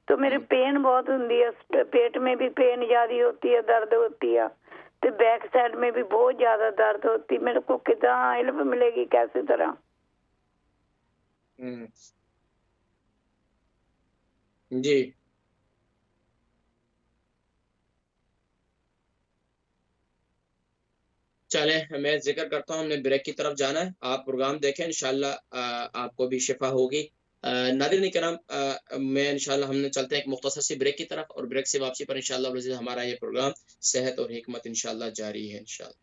S4: तो मेरे पेन बहुत होती है, पेट में भी पेन ज्यादा होती है, दर्द होती है, तो बैक साइड में भी बहुत ज्यादा दर्द होती है। मेरे को कितना हेल्प मिलेगी, कैसे तरह?
S1: जी। चले, मैं जिक्र करता हूँ, हमने ब्रेक की तरफ जाना है। आप प्रोग्राम देखें, इंशाल्लाह आपको भी शिफा होगी। नाज़रीन किराम, मैं इंशाल्लाह हमने चलते हैं एक मुख्तसर सी ब्रेक की तरफ, और ब्रेक से वापसी पर इंशाल्लाह हमारा ये प्रोग्राम सेहत और हिकमत इंशाल्लाह जारी है इंशाल्लाह।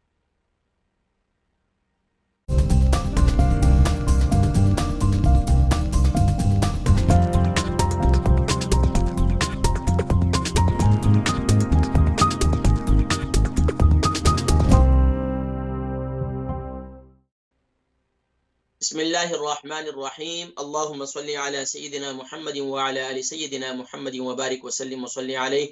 S1: बिस्मिल्लाहिर्रहमानिर्रहीम। अल्लाहुम्मा सल्लि अला सय्यिदिना मुहम्मदिन व अला आलि सय्यिदिना मुहम्मदिन व बारिक व सल्लिम व सल्लि अलैहि।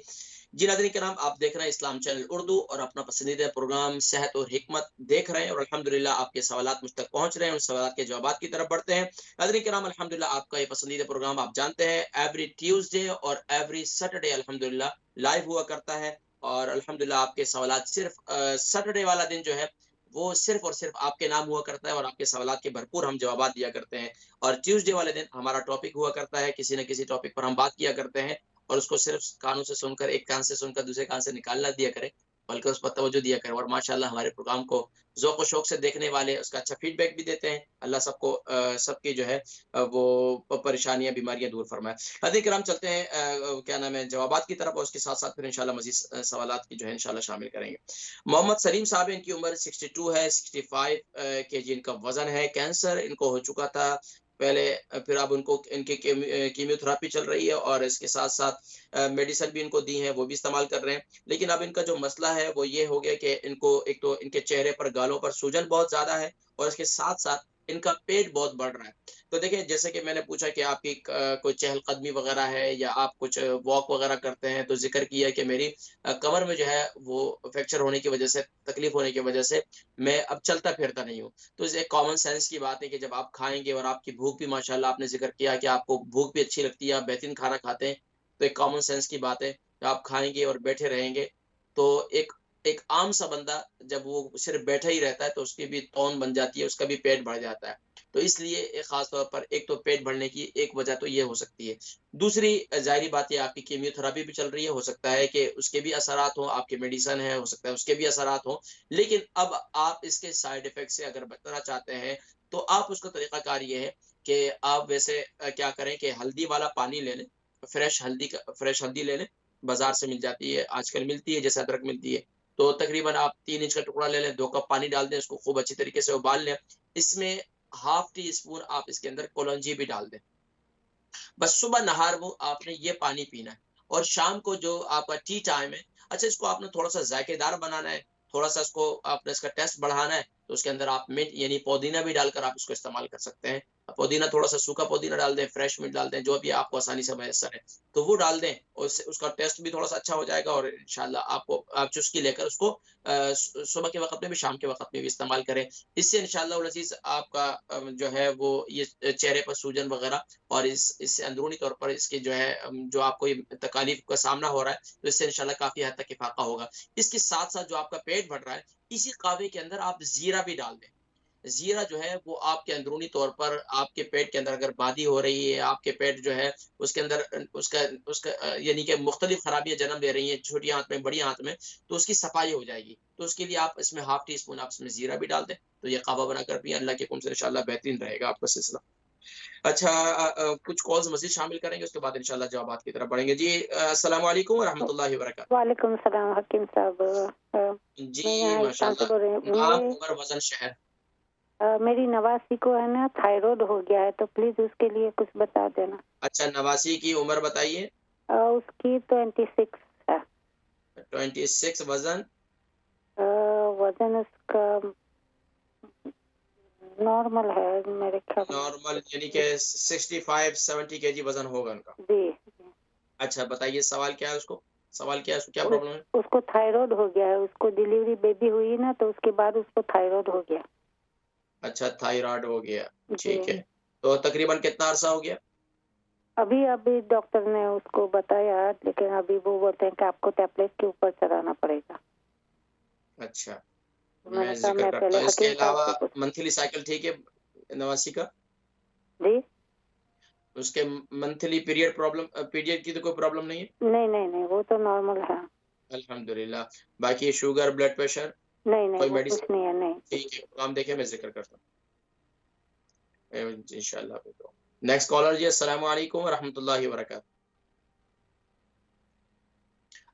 S1: जी नाज़रीन किराम, आप देख रहे हैं इस्लाम चैनल उर्दू और अपना पसंदीदा प्रोग्राम सेहत और हिकमत देख रहे हैं, और अल्हम्दुलिल्लाह आपके सवालात मुझ तक पहुंच रहे हैं। उन सवालात के जवाबात की तरफ बढ़ते हैं। नाज़रीन किराम, अल्हम्दुलिल्लाह आपका ये पसंदीदा प्रोग्राम आप जानते हैं एवरी ट्यूसडे और एवरी सैटरडे अल्हम्दुलिल्लाह लाइव हुआ करता है। और अल्हम्दुलिल्लाह आपके सवालात सिर्फ सैटरडे वाला दिन जो है वो सिर्फ और सिर्फ आपके नाम हुआ करता है, और आपके सवालात के भरपूर हम जवाब दिया करते हैं। और ट्यूसडे वाले दिन हमारा टॉपिक हुआ करता है, किसी न किसी टॉपिक पर हम बात किया करते हैं, और उसको सिर्फ कानों से सुनकर, एक कान से सुनकर दूसरे कान से निकालना दिया करें, बल्कि उस पर तवज्जो दिया करें। और माशाल्लाह हमारे प्रोग्राम को ज़ौक़ व शौक़ से देखने वाले उसका अच्छा फीडबैक भी देते हैं। अल्लाह सबको सबकी जो है वो परेशानियाँ, बीमारियाँ दूर फरमाए। हदीस किराम, चलते हैं क्या नाम है, जवाबात की तरफ, और उसके साथ-साथ फिर इंशाल्लाह मज़ीद सवालात की जो है इंशाल्लाह शामिल करेंगे। मोहम्मद सलीम साहब, इनकी उम्र 62 है, 65 केजी इनका वज़न है। कैंसर इनको हो चुका था पहले, फिर अब उनको इनकी कीमोथेरेपी चल रही है, और इसके साथ-साथ मेडिसिन भी इनको दी है, वो भी इस्तेमाल कर रहे हैं। लेकिन अब इनका जो मसला है वो ये हो गया कि इनको एक तो इनके चेहरे पर, गालों पर सूजन बहुत ज़्यादा है, और इसके साथ-साथ इनका पेट बहुत बढ़ रहा है। तो देखिए, जैसे कि मैंने पूछा कि आपकी कोई चहलकदमी वगैरह है, या आप कुछ वॉक वगैरह करते हैं, तो ज़िक्र किया कि मेरी कमर में जो है वो फ्रैक्चर होने की वजह से, तकलीफ होने की वजह से मैं अब चलता-फिरता नहीं हूँ। तो ये कॉमन सेंस की बात है कि जब आप खाएँगे, और आपकी भूख भी माशाल्लाह आपने ज़िक्र किया कि आपको भूख भी अच्छी लगती है, आप बेहतरीन खाना खाते हैं, तो एक कॉमन सेंस की बात है, आप खाएँगे और बैठे रहेंगे, तो एक एक आम सा बंदा जब वो सिर्फ बैठा ही रहता है, तो उसकी भी तौन बन जाती है, उसका भी पेट बढ़ जाता है। तो इसलिए ख़ास तौर पर एक तो पेट बढ़ने की एक वजह तो ये हो सकती है। दूसरी ज़ाहिरी बात है, आपकी कीमोथेरेपी भी चल रही है, हो सकता है कि उसके भी असरात हों, आपकी मेडिसिन है, हो सकता है उसके भी असरात हों। लेकिन अब आप इसके साइड इफ़ेक्ट से अगर बचना चाहते हैं, तो आप उसका तरीक़ाकार ये है कि आप वैसे क्या करें कि हल्दी वाला पानी ले लें, फ्रेश हल्दी ले लें, बाज़ार से मिल जाती है, आजकल मिलती है, जैसे अदरक मिलती है। तो तकरीबन आप 3 इंच का टुकड़ा ले लें, 2 कप पानी डाल दें, उसको खूब अच्छी तरीके से उबाल लें। इसमें हाफ़ टी स्पून आप इसके अंदर कलौंजी भी डाल दें। बस सुबह नहार वो आपने ये पानी पीना है, और शाम को जो आपका टी टाइम है, अच्छा इसको आपने थोड़ा-सा ज़ायकेदार बनाना है, थोड़ा-सा इसको आपने इसका टेस्ट बढ़ाना है, तो उसके अंदर आप मिंट यानी पुदीना भी डालकर आप इसको इस्तेमाल कर सकते हैं। पुदीना, थोड़ा-सा सूखा पुदीना डाल दें, फ्रेश मिंट डाल दें, जो भी आपको आसानी से मैसर है, तो वो डाल दें, और उससे उसका टेस्ट भी थोड़ा-सा अच्छा हो जाएगा, और इंशाल्लाह आपको आप चुस्की लेकर उसको सुबह के वक़्त में भी, शाम के वक़्त में भी इस्तेमाल करें। इससे इंशाअल्लाह वल अज़ीज़ आपका जो है वो ये चेहरे पर सूजन वग़ैरह, और इससे अंदरूनी तौर पर इसकी जो है जो आपको ये तकालीफ का सामना हो रहा है, तो इससे इंशाल्लाह काफ़ी हद तक इफ़ाक़ा होगा। इसके साथ-साथ जो आपका पेट बढ़ रहा है, इसी क़हवे के अंदर आप ज़ीरा भी डाल दें। ज़ीरा जो है वो आपके अंदरूनी तौर पर, आपके पेट के अंदर अगर बादी हो रही है, आपके पेट जो है उसके अंदर उसका उसका यानी कि मुख्तलिफ ख़राबियाँ जन्म ले रही हैं, छोटी आँत में, बड़ी आँत में, तो उसकी सफ़ाई हो जाएगी। तो उसके लिए आप इसमें हाफ़ टी स्पून आप इसमें ज़ीरा भी डाल दें, तो ये क़हवा बनाकर पिएँ, अल्लाह के हुक्म से इंशाअल्लाह बेहतरीन रहेगा आपका सिलसिला। अच्छा, कुछ कॉल्स मज़ीद शामिल करेंगे, उसके बाद इंशाअल्लाह जवाबात की तरफ बढ़ेंगे। जी, अस्सलाम वालेकुम व रहमतुल्लाहि व बरकातहू।
S4: वालेकुम सलाम हकीम साहब। मैं
S1: जी,
S4: यहाँ हिंदुस्तान से
S1: माशाअल्लाह।
S4: बोल रही हूँ।
S1: नाम,
S4: मेरे
S1: उम्र, वज़न, शहर।
S4: मेरी नवासी को है ना थायराइड हो गया है, तो प्लीज उसके लिए कुछ बता देना।
S1: अच्छा, नवासी की उम्र बताइए।
S4: उसकी 26 है।
S1: 26, वज़न?
S4: वजन उसका नॉर्मल है मेरे ख्याल में।
S1: नॉर्मल यानी कि 65-70 केजी वज़न होगा उनका।
S4: जी।
S1: अच्छा बताइए सवाल क्या है उसको, सवाल क्या है, उसको क्या प्रॉब्लम है?
S4: उसको थायराइड हो गया है। उसको डिलीवरी बेबी हुई ना, तो उसके बाद उसको थायराइड हो गया।
S1: अच्छा थायराइड हो गया,
S4: जी।
S1: ठीक है। तो तकरीबन कितना अरसा हो गया?
S4: अभी अभी डॉक्टर ने उसको बताया, लेकिन अभी वो बोलते हैं कि आपको टैबलेट के ऊपर चलाना पड़ेगा।
S1: अच्छा
S4: तो मैंने
S1: मैं
S4: कहा
S1: जिक्र
S4: मैं
S1: करता
S4: पहले
S1: हूँ। इसके
S4: हकीम साहब
S1: अलावा
S4: से पूछ।
S1: मंथली साइकिल ठीक है नवासी का?
S4: जी
S1: उसके मंथली पीरियड प्रॉब्लम, पीरियड की तो कोई प्रॉब्लम नहीं है?
S4: नहीं नहीं नहीं, वो तो नॉर्मल है।
S1: अल्हम्दुलिल्लाह। बाकी शुगर ब्लड प्रेशर
S4: नहीं नहीं,
S1: कोई
S4: वो
S1: मेडिसिन?
S4: कुछ नहीं है। नहीं।
S1: ठीक है, प्रोग्राम देखे मैं जिक्र करता हूँ इंशाल्लाह। नेक्स्ट कॉलर जी, अस्सलाम वालेकुम व रहमतुल्लाहि व बरकातहू।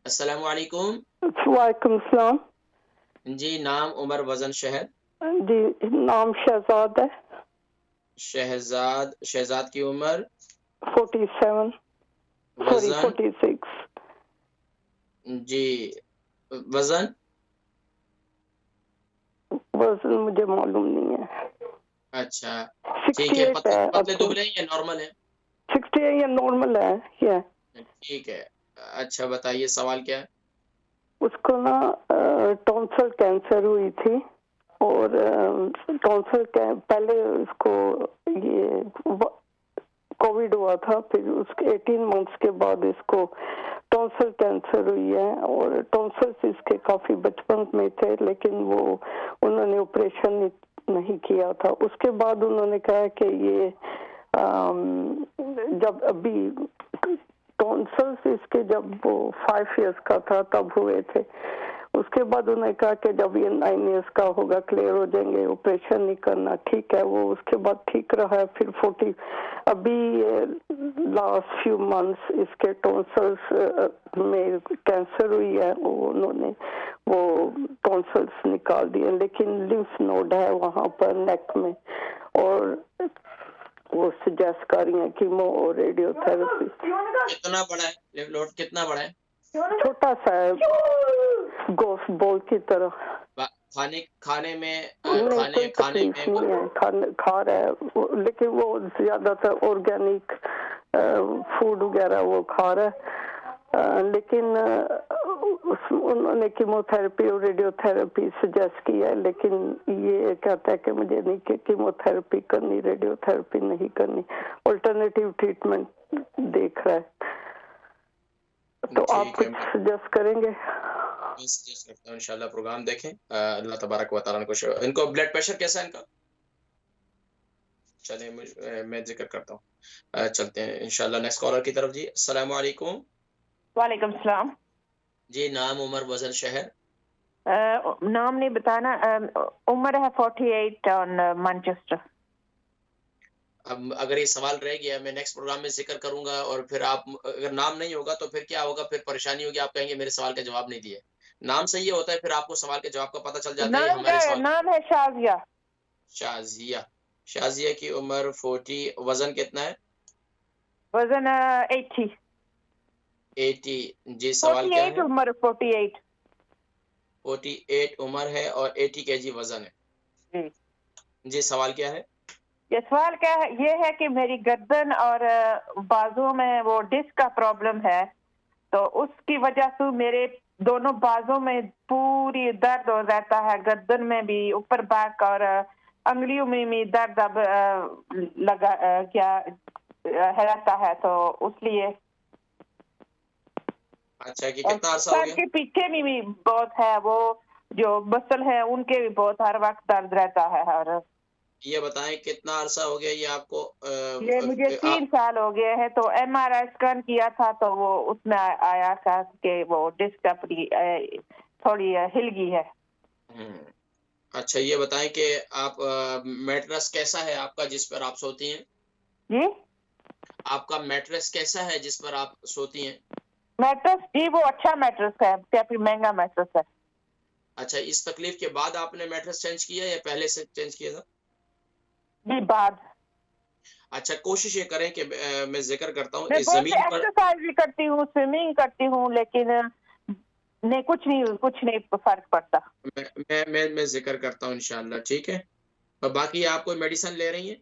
S1: अस्सलाम वालेकुम।
S5: वालेकुम सलाम।
S1: जी नाम, उम्र, वजन, शहर?
S5: जी नाम शहजाद है।
S1: शहजाद, शहजाद की उम्र?
S5: 47 सॉरी
S1: वजन?
S5: 46।
S1: जी वजन?
S5: वजन मुझे मालूम नहीं है।
S1: अच्छा ठीक है।
S5: 68
S1: पतले
S5: है।
S1: पतले दुबले हैं या नॉर्मल है?
S5: 68 या नॉर्मल है ये।
S1: ठीक है। अच्छा बताइए सवाल क्या है?
S5: उसको ना टॉन्सिल कैंसर हुई थी, और टॉन्सिल पहले उसको ये कोविड हुआ था, फिर उसके 18 मंथ्स के बाद इसको टॉन्सिल कैंसर हुई है। और टॉन्सिल्स इसके काफी बचपन में थे, लेकिन वो उन्होंने ऑपरेशन नहीं किया था। उसके बाद उन्होंने कहा कि ये जब अभी टॉन्सिल्स इसके जब वो 5 इयर्स का था तब हुए थे। उसके बाद उन्होंने कहा कि जब ये 9 इयर्स का होगा क्लियर हो जाएंगे, ऑपरेशन नहीं करना। ठीक है, वो उसके बाद ठीक रहा है। फिर 40 अभी लास्ट फ्यू मंथ्स इसके टॉन्सिल्स में कैंसर हुई है। उन्होंने वो टॉन्सिल्स निकाल दिए, लेकिन लिम्फ नोड है वहाँ पर नेक में, और वो सजेस्ट कर रही है कीमो और रेडियोथेरेपी।
S1: कितना बड़ा है लिम्फ नोड, कितना बड़ा है?
S5: छोटा सा है, गोल्फ बॉल की तरह।
S1: खाने खाने में
S5: नहीं,
S1: खाने
S5: कोई
S1: खाने
S5: तकलीफ
S1: में
S5: नहीं है, खा रहा है, लेकिन वो ज्यादातर ऑर्गेनिक फूड वगैरह वो खा रहा है। लेकिन उन्होंने कीमोथेरेपी और रेडियोथेरेपी सजेस्ट किया है, लेकिन ये कहता है कि मुझे नहीं कीमोथेरेपी करनी, रेडियोथेरेपी नहीं करनी, अल्टरनेटिव ट्रीटमेंट देख रहा है। तो आप
S1: ठीक है,
S5: कुछ सजेस्ट करेंगे?
S1: मैं सजेस्ट करता हूँ इंशाल्लाह प्रोग्राम देखें। अल्लाह तबारक व तआला को इनको ब्लड प्रेशर कैसा है इनका? चलिए मैं जिक्र करता हूँ। चलते हैं इंशाल्लाह नेक्स्ट कॉलर की तरफ जी। अस्सलाम वालेकुम।
S6: वालेकुम सलाम।
S1: जी नाम, उम्र, वजन, शहर?
S6: नाम नहीं बताना। उम्र है 48 ऑन मैनचेस्टर।
S1: अब अगर ये सवाल रह गया मैं नेक्स्ट प्रोग्राम में जिक्र करूंगा, और फिर आप अगर नाम नहीं होगा तो फिर क्या होगा, फिर परेशानी होगी, आप कहेंगे मेरे सवाल का जवाब नहीं दिए। नाम सही होता है, फिर आपको सवाल के जवाब का पता चल जाता है
S6: नाम क्या
S1: हमारे
S6: है?
S1: सवाल।
S6: नाम है शाजिया।
S1: शाजिया। शाजिया की उम्र 40, वजन कितना है?
S6: वजन 80।
S1: 80। जी सवाल क्या
S6: 48
S1: है?
S6: उम्र 48।
S1: 48 उम्र है और 80 केजी वजन है।
S6: जी
S1: जी सवाल क्या है?
S6: ये सवाल क्या है? ये है कि मेरी गर्दन और बाजू में वो डिस्क का प्रॉब्लम है, तो उसकी वजह से मेरे दोनों बाजू में पूरी दर्द हो जाता है, गर्दन में भी, ऊपर बैक और अंगुलियों में भी दर्द अब लगा क्या रहता है, तो उसलिए।
S1: अच्छा कि कितना अरसा हो
S6: सर
S1: गया?
S6: के पीछे भी बहुत है, वो जो मसल है उनके भी बहुत हर वक्त दर्द रहता है। और
S1: ये बताएं कितना अरसा हो गया ये आपको?
S6: ये मुझे 3 साल हो गए हैं। तो MRI स्कैन किया था, तो वो उसमें आया था कि वो डिस्क अपनी थोड़ी हिल गई है।
S1: अच्छा ये बताएं कि आप मैट्रेस कैसा है आपका जिस पर आप सोती हैं?
S6: जी
S1: आपका मैट्रेस कैसा है जिस पर आप सोती हैं?
S6: मैट्रेस जी वो अच्छा मैट्रेस है, काफी महंगा मैट्रेस है।
S1: अच्छा इस तकलीफ के बाद आपने मैट्रेस चेंज किया या पहले से चेंज किया था?
S6: जी बाद।
S1: अच्छा कोशिश ये करें कि मैं जिक्र करता हूँ
S6: मैं
S1: इस
S6: बहुत
S1: जमीन पर।
S6: एक्सरसाइज भी करती हूँ, स्विमिंग करती हूँ, लेकिन नहीं कुछ नहीं फर्क पड़ता।
S1: मैं जिक्र करता हूँ इंशाल्लाह, ठीक है। और बाकी आप कोई मेडिसिन ले रही हैं?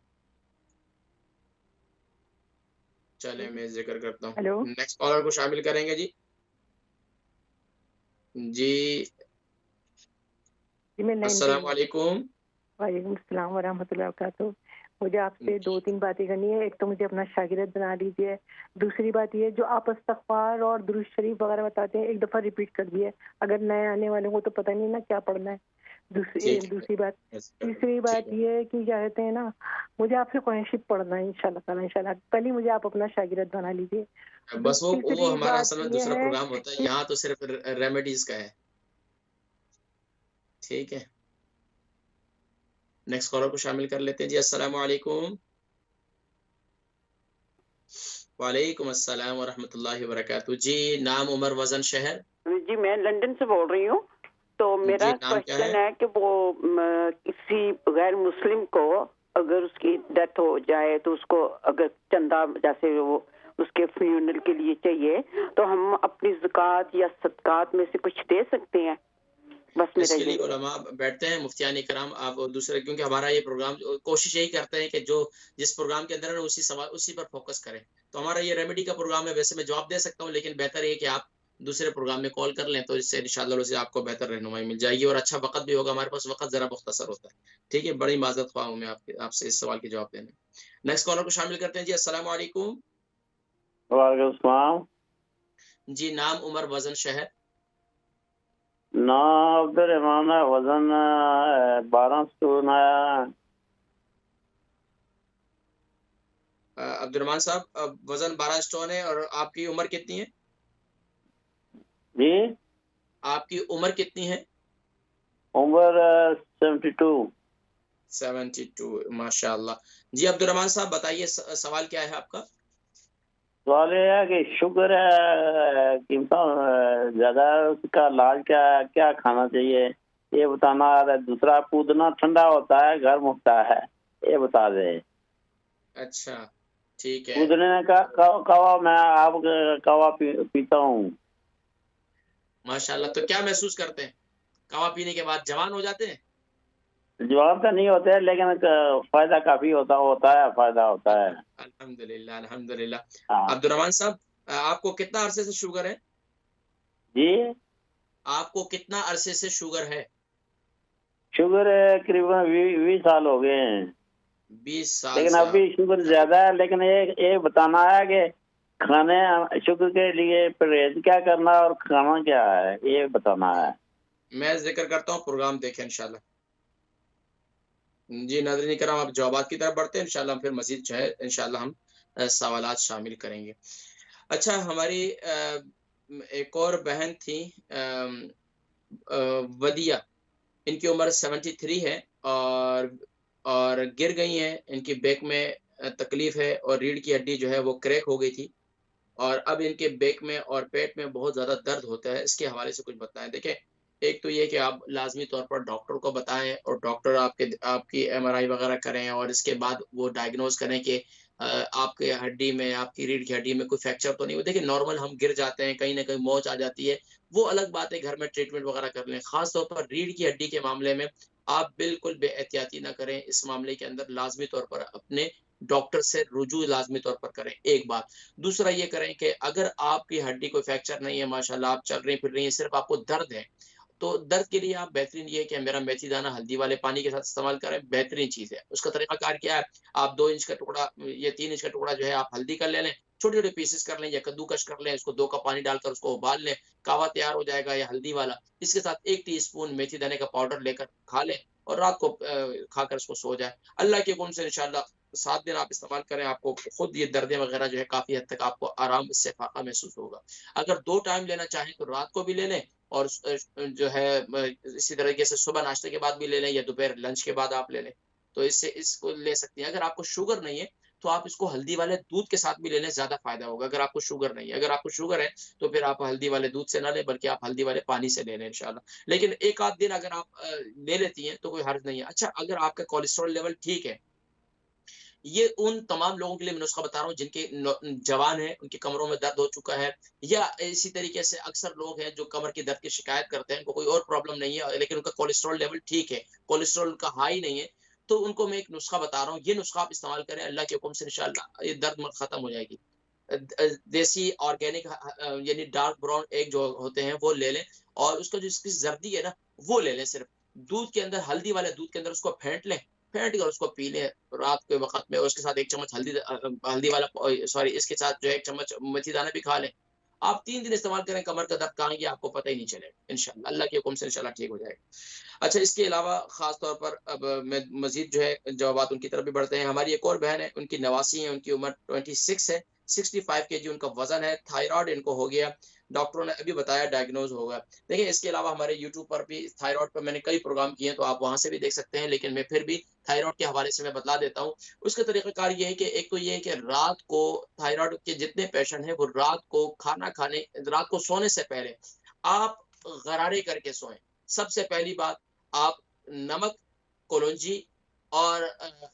S1: चले मैं जिक्र करता हूँ।
S2: हेलो।
S1: नेक्स्ट कॉलर को शामिल करेंगे जी। जी
S2: मैं
S1: अस्सलाम वालेकुम।
S2: वालेकुम सलाम वरहमतुल्लाहि वबरकातुहू। मुझे आपसे 2-3 बातें करनी है। एक तो मुझे अपना शागिर्द बना लीजिए। दूसरी बात ये जो आप इस्तग़फ़ार और दुरूद शरीफ वगैरह बताते हैं, एक दफ़ा रिपीट कर दिए। अगर नए आने वाले को तो पता नहीं ना क्या पढ़ना है। दूसरी बात, तीसरी बात ये है कि क्या कहते हैं ना, मुझे आपसे कुरान पढ़ना है इंशाल्लाह। कल ही मुझे आप अपना शागिर्द बना लीजिए।
S1: बस वो हमारा असल में दूसरा
S2: है
S1: प्रोग्राम होता है, यहाँ तो सिर्फ रेमेडीज का है। ठीक है, नेक्स्ट कॉलर को शामिल कर लेते हैं जी। अस्सलाम वालेकुम। वालेकुम अस्सलाम व रहमतुल्लाहि व बरकातहू। जी नाम, उम्र, वजन, शहर?
S7: जी मैं लंदन से बोल रही हूँ। तो मेरा क्वेश्चन है कि वो किसी गैर मुस्लिम को अगर उसकी डेथ हो जाए तो उसको अगर चंदा जैसे वो उसके फ्यूनरल के लिए चाहिए तो हम अपनी ज़कात या सदकात में से कुछ दे सकते हैं? बस
S1: इसके लिए उलमा बैठते हैं, मुफ्तियान इकराम। आप दूसरे, क्योंकि हमारा ये प्रोग्राम कोशिश यही करते हैं कि जो जिस प्रोग्राम के अंदर है उसी सवाल उसी पर फोकस करें। तो हमारा ये रेमेडी का प्रोग्राम है। वैसे मैं जवाब दे सकता हूँ, लेकिन बेहतर ये कि आप दूसरे प्रोग्राम में कॉल कर लें, तो इससे इंशाअल्लाह से आपको बेहतर रहनुमाई मिल जाएगी और अच्छा वक्त भी होगा। हमारे पास वक्त जरा मुख्तसर होता है। ठीक है, बड़ी माजरत ख्वाह हूं मैं आपसे इस सवाल के जवाब देने। नेक्स्ट कॉलर को शामिल करते हैं जी। अस्सलाम वालेकुम।
S8: वालेकुम सलाम।
S1: जी नाम, उम्र, वजन, शहर?
S8: नाम अब्दुर्रहमान है, वजन 12 स्टोन है।
S1: अब्दुर्रहमान साहब, वजन 12 स्टोन है और आपकी उम्र कितनी है
S8: जी?
S1: आपकी उम्र कितनी है?
S8: उम्र 72।
S1: 72, माशाअल्लाह। जी अब्दुर्रहमान साहब बताइए, सवाल क्या है आपका?
S8: सवाल ये है कि शुगर है कि इंसान ज्यादा, उसका इलाज क्या खाना चाहिए ये बताना। दूसरा, पुदीना ठंडा होता है, गर्म होता है, ये बता दे।
S1: अच्छा ठीक है।
S8: पुदीने का कवा, मैं आप कवा पीता हूँ।
S1: माशाअल्लाह। तो क्या महसूस करते हैं कवा पीने के बाद? जवान हो जाते हैं?
S8: जवाब तो नहीं होते, लेकिन फायदा काफी होता है, फायदा होता है।
S1: अल्हम्दुलिल्लाह अल्हम्दुलिल्लाह।
S8: हाँ
S1: अब्दुर्रहमान साहब, आपको कितना अरसे से शुगर है?
S8: जी,
S1: आपको कितना अरसे से शुगर है?
S8: शुगर करीबन 20 साल हो गए हैं।
S1: 20 साल
S8: लेकिन
S1: से
S8: अभी शुगर ज्यादा है। लेकिन ये बताना है कि खाने शुगर के लिए परहेज क्या करना और खाना क्या है, ये बताना है।
S1: मैं जिक्र करता हूँ, प्रोग्राम देखें इंशाल्लाह। जी नाज़रीन किराम, आप जवाबात की तरफ बढ़ते हैं इंशाल्लाह। फिर मजीद जो है इंशाल्लाह हम सवालात शामिल करेंगे। अच्छा, हमारी एक और बहन थी वदिया, इनकी उम्र 73 है और गिर गई हैं। इनकी बैक में तकलीफ है और रीढ़ की हड्डी जो है वो क्रैक हो गई थी और अब इनके बैक में और पेट में बहुत ज़्यादा दर्द होता है। इसके हवाले से कुछ बताएं। देखें, एक तो ये कि आप लाजमी तौर पर डॉक्टर को बताएं और डॉक्टर आपकी एमआरआई वगैरह करें और इसके बाद वो डायग्नोज करें कि आपके हड्डी में, आपकी रीढ़ की हड्डी में कोई फ्रैक्चर तो नहीं हो। देखिए, नॉर्मल हम गिर जाते हैं, कहीं ना कहीं मोच आ जाती है, वो अलग बात है, घर में ट्रीटमेंट वगैरह कर लें। खास तौर पर रीढ़ की हड्डी के मामले में आप बिल्कुल बेएहतियाती ना करें। इस मामले के अंदर लाजमी तौर पर अपने डॉक्टर से रुजू लाजमी तौर पर करें, एक बात। दूसरा ये करें कि अगर आपकी हड्डी कोई फ्रैक्चर नहीं है, माशाल्लाह आप चल रही फिर रही हैं, सिर्फ आपको दर्द है, तो दर्द के लिए आप बेहतरीन ये कि मेरा मेथी दाना हल्दी वाले पानी के साथ इस्तेमाल करें, बेहतरीन चीज़ है। उसका तरीकाकार क्या है? आप 2 इंच का टुकड़ा या 3 इंच का टुकड़ा जो है आप हल्दी का ले लें, छोटे-छोटे पीसेस कर लें या कद्दूकस कर लें, इसको 2 कप पानी डालकर उसको उबाल लें, कावा तैयार हो जाएगा या हल्दी वाला। इसके साथ 1 टीस्पून मेथी दाने का पाउडर लेकर खा लें और रात को खाकर उसको सो जाएँ। अल्लाह के हुक्म से इंशाअल्लाह 7 दिन आप इस्तेमाल करें, आपको खुद ये दर्दें वगैरह जो है काफ़ी हद तक आपको आराम, इस्तेफ़ाक़ा महसूस होगा। अगर 2 टाइम लेना चाहें तो रात को भी ले लें और जो है इसी तरीके से सुबह नाश्ते के बाद भी ले लें या दोपहर लंच के बाद आप ले लें। तो इससे इसको ले सकती हैं। अगर आपको शुगर नहीं है तो आप इसको हल्दी वाले दूध के साथ भी ले लें, ज़्यादा फ़ायदा होगा। अगर आपको शुगर नहीं है, अगर आपको शुगर है तो फिर आप हल्दी वाले दूध से ना लें, बल्कि आप हल्दी वाले पानी से ले लें इंशाअल्लाह। लेकिन 1 आध दिन अगर आप ले लेती हैं तो कोई हर्ज नहीं है। अच्छा, अगर आपका कोलेस्ट्रॉल लेवल ठीक है, ये उन तमाम लोगों के लिए मैं नुस्खा बता रहा हूँ जिनके जवान हैं, उनकी कमरों में दर्द हो चुका है, या इसी तरीके से अक्सर लोग हैं जो कमर की दर्द की शिकायत करते हैं, उनको कोई और प्रॉब्लम नहीं है लेकिन उनका कोलेस्ट्रॉल लेवल ठीक है, कोलेस्ट्रॉल उनका हाई नहीं है, तो उनको मैं एक नुस्खा बता रहा हूँ, ये नुस्खा आप इस्तेमाल करें, अल्लाह के हुक्म से इंशाअल्लाह ये दर्द खत्म हो जाएगी। देसी ऑर्गेनिक यानी डार्क ब्राउन एग जो होते हैं वो ले लें, और उसका जो इसकी जर्दी है ना वो ले लें। सिर्फ दूध के अंदर, हल्दी वाले दूध के अंदर उसको फेंट लें, फेंट कर उसको पी लें रात के वक्त में, और उसके साथ 1 चम्मच हल्दी वाला सॉरी इसके साथ जो है 1 चम्मच मेथी दाना भी खा लें। आप 3 दिन इस्तेमाल करें, कमर का दर्द कहाँ गया आपको पता ही नहीं चलेगा, इंशाल्लाह अल्लाह के हुक्म से इंशाल्लाह ठीक हो जाएगा। अच्छा, इसके अलावा खास तौर पर अब मैं मजीद जो है जवाबात उनकी तरफ भी बढ़ते हैं। हमारी एक और बहन है, उनकी नवासी है, उनकी उम्र 26 है, 65 kg उनका वजन है, थायराइड इनको हो गया, डॉक्टरों ने अभी बताया डायग्नोज होगा। देखिए इसके अलावा हमारे यूट्यूब पर भी थायराइड पर मैंने कई प्रोग्राम किए हैं, तो आप वहां से भी देख सकते हैं, लेकिन मैं फिर भी थायराइड के हवाले से मैं बतला देता हूँ। उसका तरीकाकार ये है कि एक तो ये है कि रात को थायराइड के जितने पेशेंट हैं वो रात को खाना खाने, रात को सोने से पहले आप गरारे करके सोएं। सबसे पहली बात, आप नमक, कलौंजी और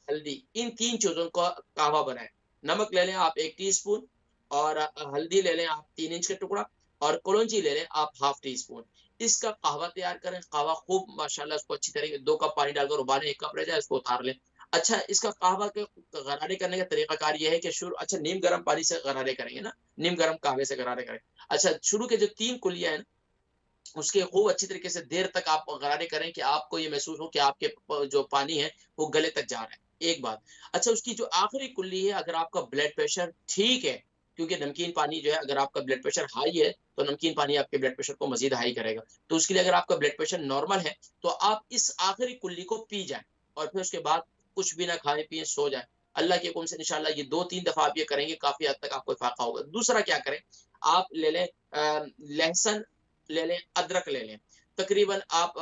S1: हल्दी, इन 3 चीजों का कहवा बनाएं। नमक ले लें आप 1 टीस्पून, और हल्दी ले लें आप 3 इंच का टुकड़ा, और कलौंजी ले लें आप ½ टीस्पून। इसका कहवा तैयार करें। कहवा खूब माशाल्लाह उसको अच्छी तरीके 2 कप पानी डालकर उबालें, 1 कप रह जाए उसको उतार लें। अच्छा, इसका कहवा के गरारे करने का तरीकाकार ये है कि अच्छा नीम गर्म पानी से गरारे करेंगे ना, नीम गर्म कहवे से गरारे करें। अच्छा, शुरू के जो 3 कुलियां है ना उसके खूब अच्छी तरीके से देर तक आप गरारे करें कि आपको ये महसूस हो कि आपके जो पानी है वो गले तक जा रहा है, एक बात। अच्छा, उसकी जो आखिरी कुल्ली है, अगर आपका ब्लड प्रेशर ठीक है, क्योंकि नमकीन पानी जो है, अगर आपका ब्लड प्रेशर हाई है तो नमकीन पानी आपके ब्लड प्रेशर को मजीद हाई करेगा, तो उसके लिए अगर आपका ब्लड प्रेशर नॉर्मल है तो आप इस आखिरी कुल्ली को पी जाएं, और फिर उसके बाद कुछ भी ना खाएं पिए, सो जाएं। अल्लाह के हुक्म से इंशाल्लाह ये 2-3 दफा आप ये करेंगे, काफी हद तक आपको फायदा होगा। दूसरा क्या करें, आप ले लें लहसुन ले लें, अदरक ले लें, तकरीबन आप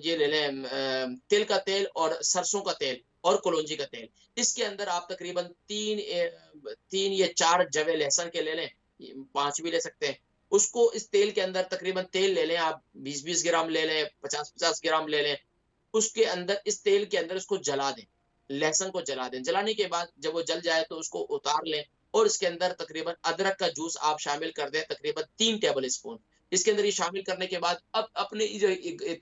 S1: ये ले लें तिल का तेल और सरसों का तेल और कलौंजी का तेल। इसके अंदर आप तकरीबन 3 या 4 जवे लहसुन के ले लें, 5 भी ले सकते हैं। उसको इस तेल के अंदर तकरीबन तेल ले लें आप 20-20 ग्राम ले लें, 50-50 ग्राम ले लें। उसके अंदर इस तेल के अंदर उसको जला दें, लहसुन को जला दें। जलाने के बाद जब वो जल जाए तो उसको उतार लें, और इसके अंदर तकरीबन अदरक का जूस आप शामिल कर दें, तकरीबन 3 टेबल स्पून। इसके अंदर ये शामिल करने के बाद अब अपने जो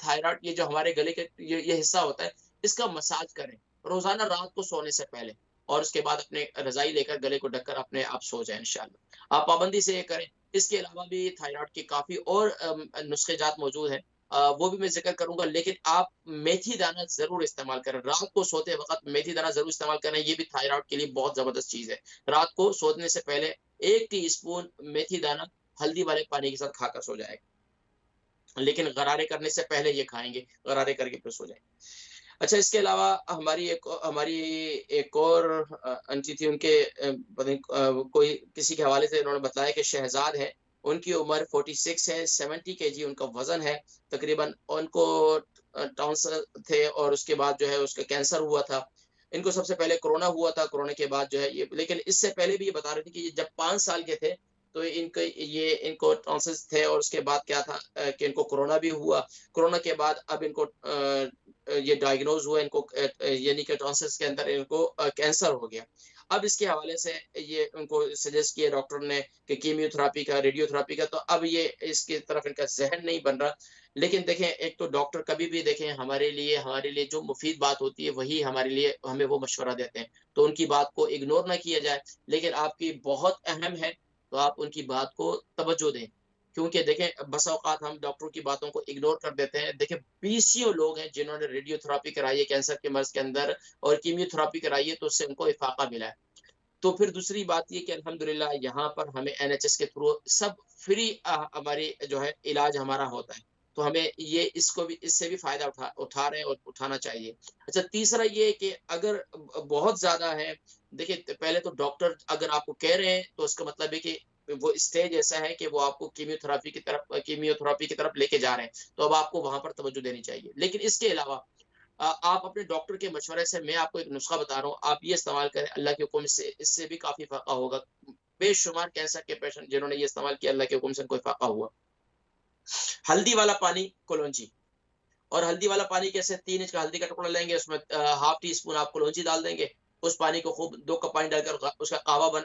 S1: थायराइड, ये जो हमारे गले के ये हिस्सा होता है, इसका मसाज करें रोजाना रात को सोने से पहले, और उसके बाद अपने रजाई लेकर गले को ढककर अपने आप सो जाए इंशाल्लाह। आप पाबंदी से ये करें। इसके अलावा भी थायराइड के काफी और नुस्खे जात मौजूद हैं, वो भी मैं जिक्र करूंगा, लेकिन आप मेथी दाना जरूर इस्तेमाल करें। रात को सोते वक्त मेथी दाना जरूर इस्तेमाल करें, ये भी थायराइड के लिए बहुत जबरदस्त चीज है। रात को सोने से पहले 1 टीस्पून मेथी दाना हल्दी वाले पानी के साथ खाकर सो जाएगा, लेकिन गरारे करने से पहले ये खाएंगे, गरारे करके फिर सो जाएंगे। अच्छा, इसके अलावा हमारी एक और आंटी थी, उनके कोई किसी के हवाले से उन्होंने बताया कि शहजाद है, उनकी उम्र 46 है, 70 kg उनका वजन है, तकरीबन उनको टॉन्सिल थे, और उसके बाद जो है उसका कैंसर हुआ था। इनको सबसे पहले कोरोना हुआ था, कोरोना के बाद जो है ये, लेकिन इससे पहले भी ये बता रहे थे कि जब 5 साल के थे तो इनको टॉन्सिल्स थे, और उसके बाद क्या था कि इनको कोरोना भी हुआ। कोरोना के बाद अब इनको ये डायग्नोज हुआ, इनको यानी कि टॉन्सिल्स के अंदर इनको कैंसर हो गया। अब इसके हवाले से ये उनको सजेस्ट किया डॉक्टर ने कि कीमियोथेरेपी का, रेडियोथेरेपी का, तो अब ये इसकी तरफ इनका जहन नहीं बन रहा। लेकिन देखें, एक तो डॉक्टर कभी भी देखें हमारे लिए जो मुफीद बात होती है वही हमारे लिए, हमें वो मशवरा देते हैं, तो उनकी बात को इग्नोर ना किया जाए। लेकिन आपकी बहुत अहम है तो आप उनकी बात को तवज्जो दें, क्योंकि देखें बस औकात हम डॉक्टरों की बातों को इग्नोर कर देते हैं। देखें 20 लोग हैं जिन्होंने रेडियोथेरेपी कराई है कैंसर के मर्ज के अंदर, और कीमियोथेरेपी कराई है तो उससे उनको इफाका मिला है। तो फिर दूसरी बात ये कि अल्हम्दुलिल्लाह यहाँ पर हमें NHS के थ्रू सब फ्री हमारी जो है इलाज हमारा होता है, तो हमें ये इसको भी, इससे भी फायदा उठा रहे हैं और उठाना चाहिए। अच्छा, तीसरा ये कि अगर बहुत ज्यादा है, देखिए पहले तो डॉक्टर अगर आपको कह रहे हैं तो उसका मतलब है कि वो स्टेज ऐसा है कि वो आपको कीमियोथेरेपी की तरफ लेके जा रहे हैं, तो अब आपको वहां पर तवज्जो देनी चाहिए। लेकिन इसके अलावा आप अपने डॉक्टर के मशवरे से, मैं आपको एक नुस्खा बता रहा हूँ, आप ये इस्तेमाल करें, अल्लाह के हुक्म से इससे भी काफी फायदा होगा। बेशुमार कैंसर के पेशेंट जिन्होंने ये इस्तेमाल किया, अल्लाह के हुक्म से कोई फायदा हुआ। हल्दी वाला पानी, कलौंजी, और हल्दी वाला पानी कैसे, 3 इंच का हल्दी का टुकड़ा लेंगे, उसमें ½ टीस्पून आप कलौंजी डाल देंगे, उस पानी को खूब 2 कप पानी डालकर उसका कहवा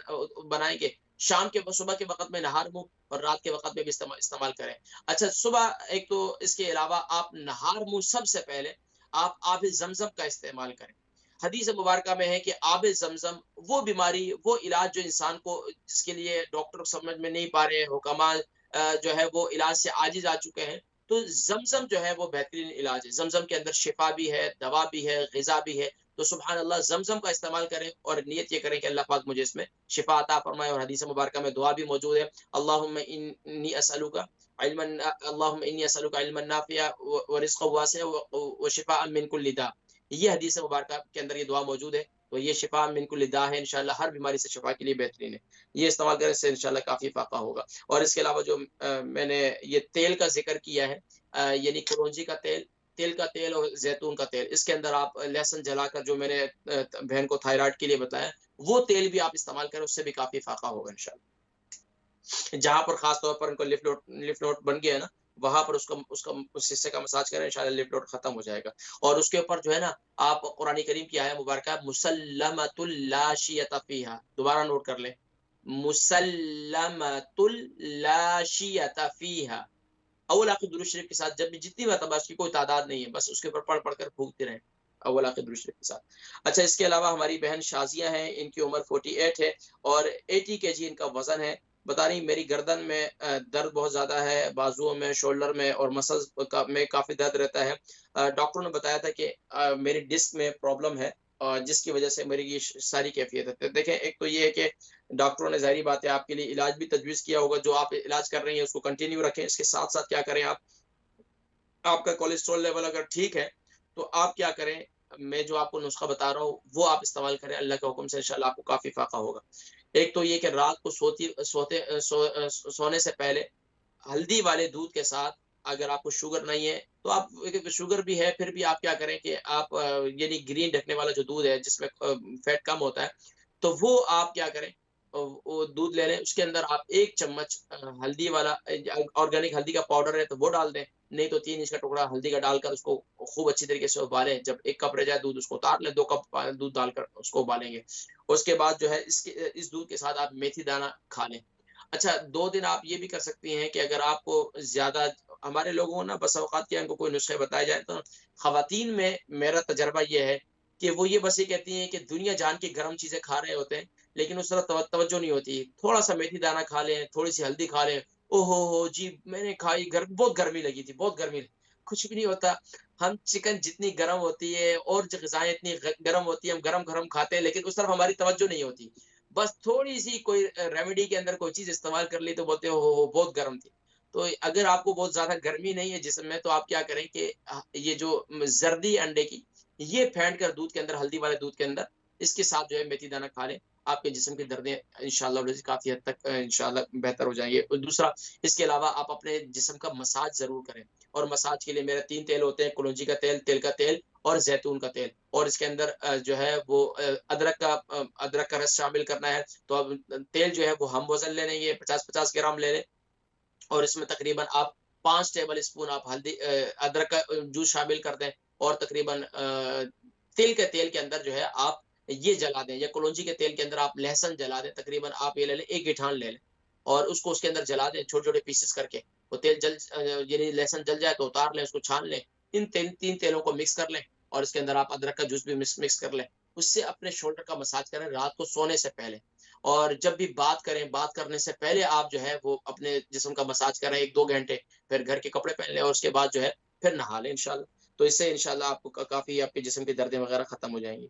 S1: बनाएंगे। शाम के सुबह के वक्त में नहार मुंह, और रात के वक्त में भी इस्तेमाल करें। अच्छा, सुबह एक तो इसके अलावा आप नहार मुंह सबसे पहले आप आब ज़मज़म का इस्तेमाल करें। हदीस मुबारक में है कि आब जमजम वो बीमारी, वो इलाज जो इंसान को, जिसके लिए डॉक्टर समझ में नहीं पा रहे, हुक्मा जो है वो इलाज से आजिज आ चुके हैं, तो जमजम जो है वो बेहतरीन इलाज है। जमजम के अंदर शिफा भी है, दवा भी है, ग़िज़ा भी है। तो सुभान अल्लाह, जमजम का इस्तेमाल करें और नियत ये करें कि अल्लाह पाक मुझे इसमें शिफा अता फरमाए। और हदीस मुबारक में दुआ भी मौजूद है, अल्लाहुम्मा इन्नी असअलुका इल्मन, अल्लाहुम्मा इन्नी असअलुका इल्मन नाफ़िया व रिज़्क़न वासिअ व शिफ़ाअन मिन कुल्लि दा। ये हदीस मुबारक के अंदर ये दुआ मौजूद है। तो ये शिफा मिन कुल्लि दा है, इंशाअल्लाह हर बीमारी से शिफा के लिए बेहतरीन है। ये इस्तेमाल करने से इंशाअल्लाह काफ़ी फ़ायदा होगा। और इसके अलावा जो मैंने ये तेल का ज़िक्र किया है, यानी कलौंजी का तेल, तिल का तेल और जैतून का तेल, इसके अंदर आप लहसुन जलाकर, जो मैंने बहन को थायराइड के लिए बताया, वो तेल भी आप इस्तेमाल करें, उससे भी काफ़ी फ़ायदा होगा इंशाअल्लाह। जहाँ पर ख़ास तौर पर उनको लिफ नोड बन गया है ना, वहाँ पर उसका उसका उस हिस्से का मसाज करें, इंशाअल्लाह लिफ नोड खत्म हो जाएगा। और उसके ऊपर जो है ना, आप कुरान करीम की आयत मुबारक मुसल्लमतुल ला शियता फीहा, दोबारा नोट कर लें, मुसल्लमतुल ला शियता फीहा। अव्वल आखिर दुरूद शरीफ के साथ जब भी जितनी मरतबा, उसकी कोई तादाद नहीं है, बस उसके ऊपर पढ़ पढ़कर फूकते रहें अव्वल आखिर दुरूद शरीफ के साथ। अच्छा, इसके अलावा हमारी बहन शाजिया हैं, इनकी उम्र 48 है और 80 kg इनका वजन है। बता रही मेरी गर्दन में दर्द बहुत ज़्यादा है, बाजुओं में, शोल्डर में और मसल्स में काफ़ी दर्द रहता है। डॉक्टर ने बताया था कि मेरी डिस्क में प्रॉब्लम है और जिसकी वजह से मेरी ये सारी कैफियत है। तो देखें, एक तो ये है कि डॉक्टरों ने ज़ाहिर बात है आपके लिए इलाज भी तजवीज़ किया होगा, जो आप इलाज कर रही हैं उसको कंटिन्यू रखें। इसके साथ-साथ क्या करें आप, आपका कोलेस्ट्रॉल लेवल अगर ठीक है तो आप क्या करें, मैं जो आपको नुस्खा बता रहा हूँ वो आप इस्तेमाल करें, अल्लाह के हुक्म से इंशाल्लाह आपको काफ़ी फ़ायदा होगा। एक तो ये कि रात को सोने से पहले हल्दी वाले दूध के साथ, अगर आपको शुगर नहीं है तो आप, शुगर भी है फिर भी आप क्या करें कि आप यानी ग्रीन ढकने वाला जो दूध है जिसमें फैट कम होता है, तो वो आप क्या करें, वो दूध ले लें, उसके अंदर आप 1 चम्मच हल्दी वाला ऑर्गेनिक हल्दी का पाउडर है तो वो डाल दें, नहीं तो 3 इंच का टुकड़ा हल्दी का डालकर उसको खूब अच्छी तरीके से उबालें। जब 1 कप रह जाए दूध, उसको उतार लें, 2 कप दूध डालकर उसको उबालेंगे। उसके बाद जो है इस दूध के साथ आप मेथी दाना खा लें। अच्छा, 2 दिन आप ये भी कर सकती हैं कि अगर आपको ज़्यादा, हमारे लोगों को ना बस औकात क्या, उनको कोई नुस्खे बताए जाए, तो ख़वातीन में मेरा तजर्बा ये है कि वो ये बस ये कहती हैं कि दुनिया जान की गर्म चीज़ें खा रहे होते हैं, लेकिन उस तरह तवज्जो नहीं होती। थोड़ा-सा मेथी दाना खा लें, थोड़ी-सी हल्दी खा लें, ओहो हो! जी मैंने खाई, बहुत गर्मी लगी थी, बहुत गर्मी। कुछ भी नहीं होता। हम चिकन जितनी गर्म होती है और जो ग़िज़ाएँ इतनी गर्म होती है, हम गरम-गरम खाते हैं, लेकिन उस तरफ हमारी तवज्जो नहीं होती। बस थोड़ी-सी कोई रेमेडी के अंदर कोई चीज़ इस्तेमाल कर ली तो बोलते हो बहुत गर्म थी। तो अगर आपको बहुत ज़्यादा गर्मी नहीं है जिस्म में, तो आप क्या करें कि ये जो जर्दी अंडे की, ये फेंट कर दूध के अंदर, हल्दी वाले दूध के अंदर, इसके साथ जो है मेथी दाना खा लें, आपके जिस्म की दर्दें इंशाअल्लाह काफ़ी हद तक इंशाअल्लाह बेहतर हो जाएँगे। और दूसरा, इसके अलावा आप अपने जिस्म का मसाज ज़रूर करें, और मसाज के लिए मेरे 3 तेल होते हैं, कलौंजी का तेल, तिल का तेल और जैतून का तेल। और इसके अंदर जो है वो अदरक का रस शामिल करना है। तो अब तेल जो है वो हम वज़न ले लेंगे, 50-50 ग्राम ले लें, और इसमें तकरीबन आप 5 टेबल स्पून आप अदरक का जूस शामिल कर दें, और तकरीबन तिल के तेल के अंदर जो है आप ये जला दें, या कलौंजी के तेल के अंदर आप लहसुन जला दें। तकरीबन आप ये ले लें, 1 गिठान ले लें और उसको उसके अंदर जला दें छोटे-छोटे पीसेस करके। वो तेल यानी लहसुन जल जाए तो उतार लें, उसको छान लें। इन 3 तेलों को मिक्स कर लें और इसके अंदर आप अदरक का जूस भी मिक्स कर लें। उससे अपने शोल्डर का मसाज करें रात को सोने से पहले। और जब भी बात करें, बात करने से पहले आप जो है वो अपने जिस्म का मसाज करें 1-2 घंटे, फिर घर के कपड़े पहन लें और उसके बाद जो है फिर नहा लें इंशाल्लाह। तो इससे इंशाल्लाह आपको काफ़ी आपके जिस्म की दर्दें वगैरह खत्म हो जाएँगी।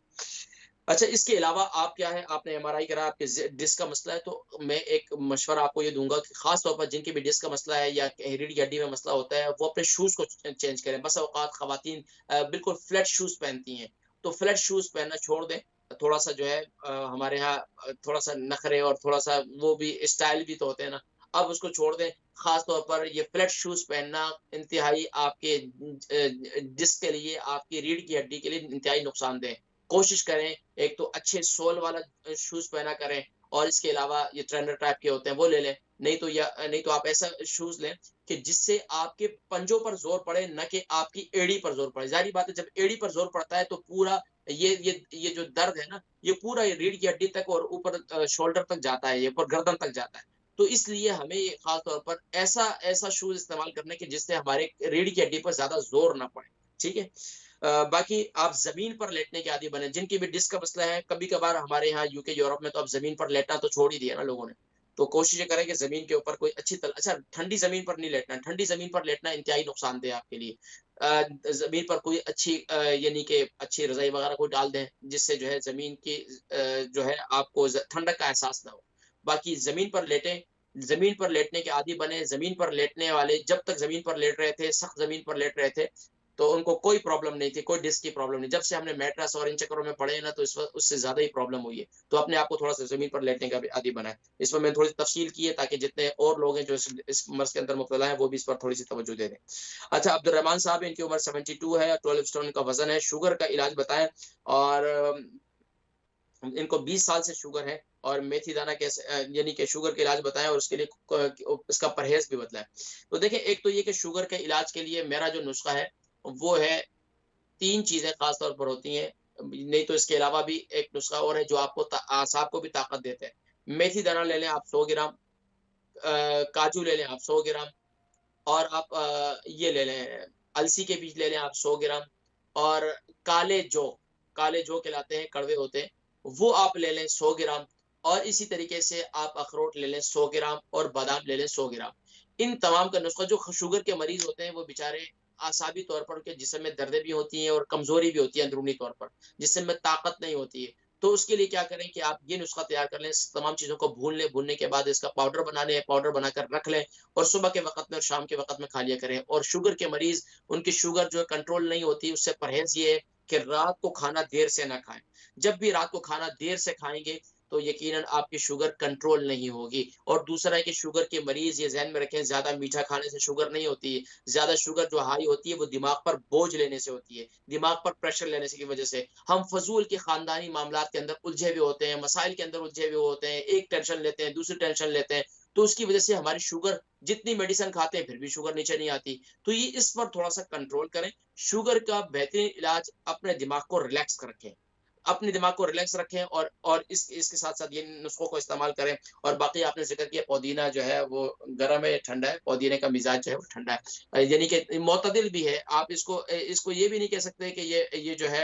S1: अच्छा, इसके अलावा आप क्या है, आपने एमआरआई करा, आपके डिस्क का मसला है, तो मैं एक मशवरा आपको ये दूँगा कि ख़ास तौर पर जिनके भी डिस्क का मसला है या रीढ़ की हड्डी में मसला होता है, वो अपने शूज़ को चेंज करें। बस औक़ात ख़वातीन बिल्कुल फ्लैट शूज़ पहनती हैं, तो फ्लैट शूज़ पहनना छोड़ दें। थोड़ा-सा जो है हमारे यहाँ थोड़ा-सा नखरे और थोड़ा-सा वो भी स्टाइल भी तो होते हैं ना, अब उसको छोड़ दें। ख़ास तौर पर ये फ्लैट शूज़ पहनना इंतहाई आपके डिस्क के लिए, आपकी रीढ़ की हड्डी के लिए इंतहाई नुकसानदेह है। कोशिश करें एक तो अच्छे सोल वाला शूज़ पहना करें, और इसके अलावा ये ट्रेनर टाइप के होते हैं वो ले लें। नहीं तो आप ऐसा शूज़ लें कि जिससे आपके पंजों पर ज़ोर पड़े, ना कि आपकी एड़ी पर ज़ोर पड़े। ज़ाहिर बात है, जब एड़ी पर ज़ोर पड़ता है तो पूरा ये जो दर्द है ना, ये पूरा रीढ़ की हड्डी तक और ऊपर शोल्डर तक जाता है, ये ऊपर गर्दन तक जाता है। तो इसलिए हमें ये ख़ास तौर पर ऐसा शूज़ इस्तेमाल करना है कि जिससे हमारे रीढ़ की हड्डी पर ज़्यादा ज़ोर ना पड़े। ठीक है। बाकी आप जमीन पर लेटने के आदी बने, जिनकी भी डिस्क का मसला है। कभी कभार हमारे यहाँ यूके यूरोप में तो अब जमीन पर लेटना तो छोड़ ही दिया ना लोगों ने, तो कोशिश करें कि जमीन के ऊपर कोई अच्छा ठंडी जमीन पर नहीं लेटना, ठंडी जमीन पर लेटना इंतहाई नुकसानदेह आपके लिए। जमीन पर कोई अच्छी यानी कि अच्छी रजाई वगैरह को डाल दें, जिससे जो है जमीन की जो है आपको ठंडक का एहसास ना हो। बाकी जमीन पर लेटें, जमीन पर लेटने के आदी बने। जमीन पर लेटने वाले जब तक जमीन पर लेट रहे थे, सख्त जमीन पर लेट रहे थे, तो उनको कोई प्रॉब्लम नहीं थी, कोई डिस्क की प्रॉब्लम नहीं। जब से हमने मैट्रेस और इन चक्करों में पड़े हैं ना, तो इस वक्त उससे ज्यादा ही प्रॉब्लम हुई है। तो अपने आप को थोड़ा सा जमीन पर लेटने का भी आदी बनाए। इस पर मैंने थोड़ी सी तफसील की है, ताकि जितने और लोग हैं जो इस मर्ज के अंदर मुब्तला हैं, वो भी इस पर थोड़ी सी तवज्जो दे दें। अच्छा, अब्दुर्रहमान साहब, इनकी उम्र 72 है, 12 स्टोन का वजन है। शुगर का इलाज बताएं, और इनको 20 साल से शुगर है, और मेथी दाना कैसे यानी कि शुगर के इलाज बताएं, और उसके लिए इसका परहेज भी बताएं। तो देखें, एक तो ये कि शुगर के इलाज के लिए मेरा जो नुस्खा है वो है, 3 चीजें खास तौर पर होती हैं, नहीं तो इसके अलावा भी एक नुस्खा और है जो आपको आसाब को भी ताकत देता है। मेथी दाना ले लें आप 100 ग्राम, काजू ले लें आप 100 ग्राम, और आप ये ले लें, अलसी के बीज ले लें आप 100 ग्राम, और काले जौ कहलाते हैं, कड़वे होते हैं, वो आप ले लें 100 ग्राम। और इसी तरीके से आप अखरोट ले लें 100 ग्राम, और बादाम ले लें 100 ग्राम। इन तमाम का नुस्खा, जो शुगर के मरीज होते हैं वो बेचारे आसाबी तौर पर उनके जिस्म में दर्दें भी होती हैं और कमजोरी भी होती है अंदरूनी तौर पर, जिसम में ताकत नहीं होती है। तो उसके लिए क्या करें कि आप ये नुस्खा तैयार कर लें, तमाम चीज़ों को भून लें, भूनने के बाद इसका पाउडर पाउडर बनाकर रख लें, और सुबह के वक्त में और शाम के वक्त में खा लिया करें। और शुगर के मरीज, उनकी शुगर जो है कंट्रोल नहीं होती, उससे परहेज ये है कि रात को खाना देर से ना खाएं। जब भी रात को खाना देर से खाएंगे तो यकीनन आपकी शुगर कंट्रोल नहीं होगी। और दूसरा है कि शुगर के मरीज ये ध्यान में रखें, ज्यादा मीठा खाने से शुगर नहीं होती है। ज्यादा शुगर जो हाई होती है वो दिमाग पर बोझ लेने से होती है, दिमाग पर प्रेशर लेने से की वजह से। हम फजूल के खानदानी मामलात के अंदर उलझे हुए होते हैं, मसाइल के अंदर उलझे हुए होते हैं, एक टेंशन लेते हैं, दूसरी टेंशन लेते हैं, तो उसकी वजह से हमारी शुगर, जितनी मेडिसिन खाते हैं फिर भी शुगर नीचे नहीं आती। तो ये इस पर थोड़ा सा कंट्रोल करें। शुगर का बेहतरीन इलाज, अपने दिमाग को रिलैक्स रखें, अपने दिमाग को रिलैक्स रखें, और इसके साथ साथ ये नुस्खों को इस्तेमाल करें। और बाकी आपने जिक्र किया, पुदीना जो है वो गर्म है, ठंडा है, पुदीने का मिजाज जो है वो ठंडा है, यानी कि मोतदिल भी है। आप इसको ये भी नहीं कह सकते कि ये जो है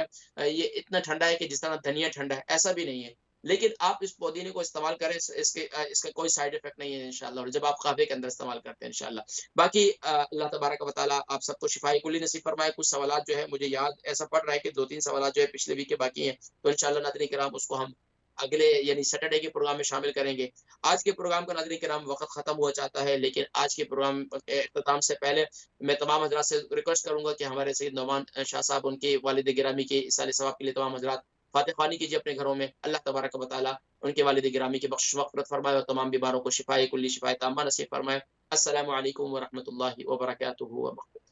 S1: ये इतना ठंडा है कि जिस तरह धनिया ठंडा है, ऐसा भी नहीं है। लेकिन आप इस पुदीने को इस्तेमाल करें, इसका कोई साइड इफेक्ट नहीं है इंशाल्लाह, और जब आप काफे के अंदर इस्तेमाल करते हैं इंशाल्लाह। बाकी अल्लाह तबारक व तआला आप सबको शिफाए कुल्ली नसीब फरमाए। कुछ सवालात जो है मुझे याद ऐसा पड़ रहा है कि 2-3 सवालात जो है पिछले वीक के बाकी हैं, तो इंशाल्लाह नाज़रीन किराम उसको हम अगले यानी सैटरडे के प्रोग्राम में शामिल करेंगे। आज के प्रोग्राम का नाज़रीन किराम वक्त खत्म हुआ चाहता है, लेकिन आज के प्रोग्राम के इख्तिताम से पहले मैं तमाम हज़रात से रिक्वेस्ट करूंगा कि हमारे सैयद नौमान शाह साहब, उनके वालिद गिरामी के इसाले सवाब के लिए तमाम हज़रात फातिह ख्वानी कीजिए अपने घरों में। अल्लाह तबारक व तआला उनके वालिद गिरामी की बख्शिश मग़फ़िरत फरमाए, और तमाम बीमारों को शिफाए कुल्ली शिफाए ताम्मा नसीब फरमाए। अस्सलामु अलैकुम व रहमतुल्लाहि व बरकातुहू व मग़फ़िरत।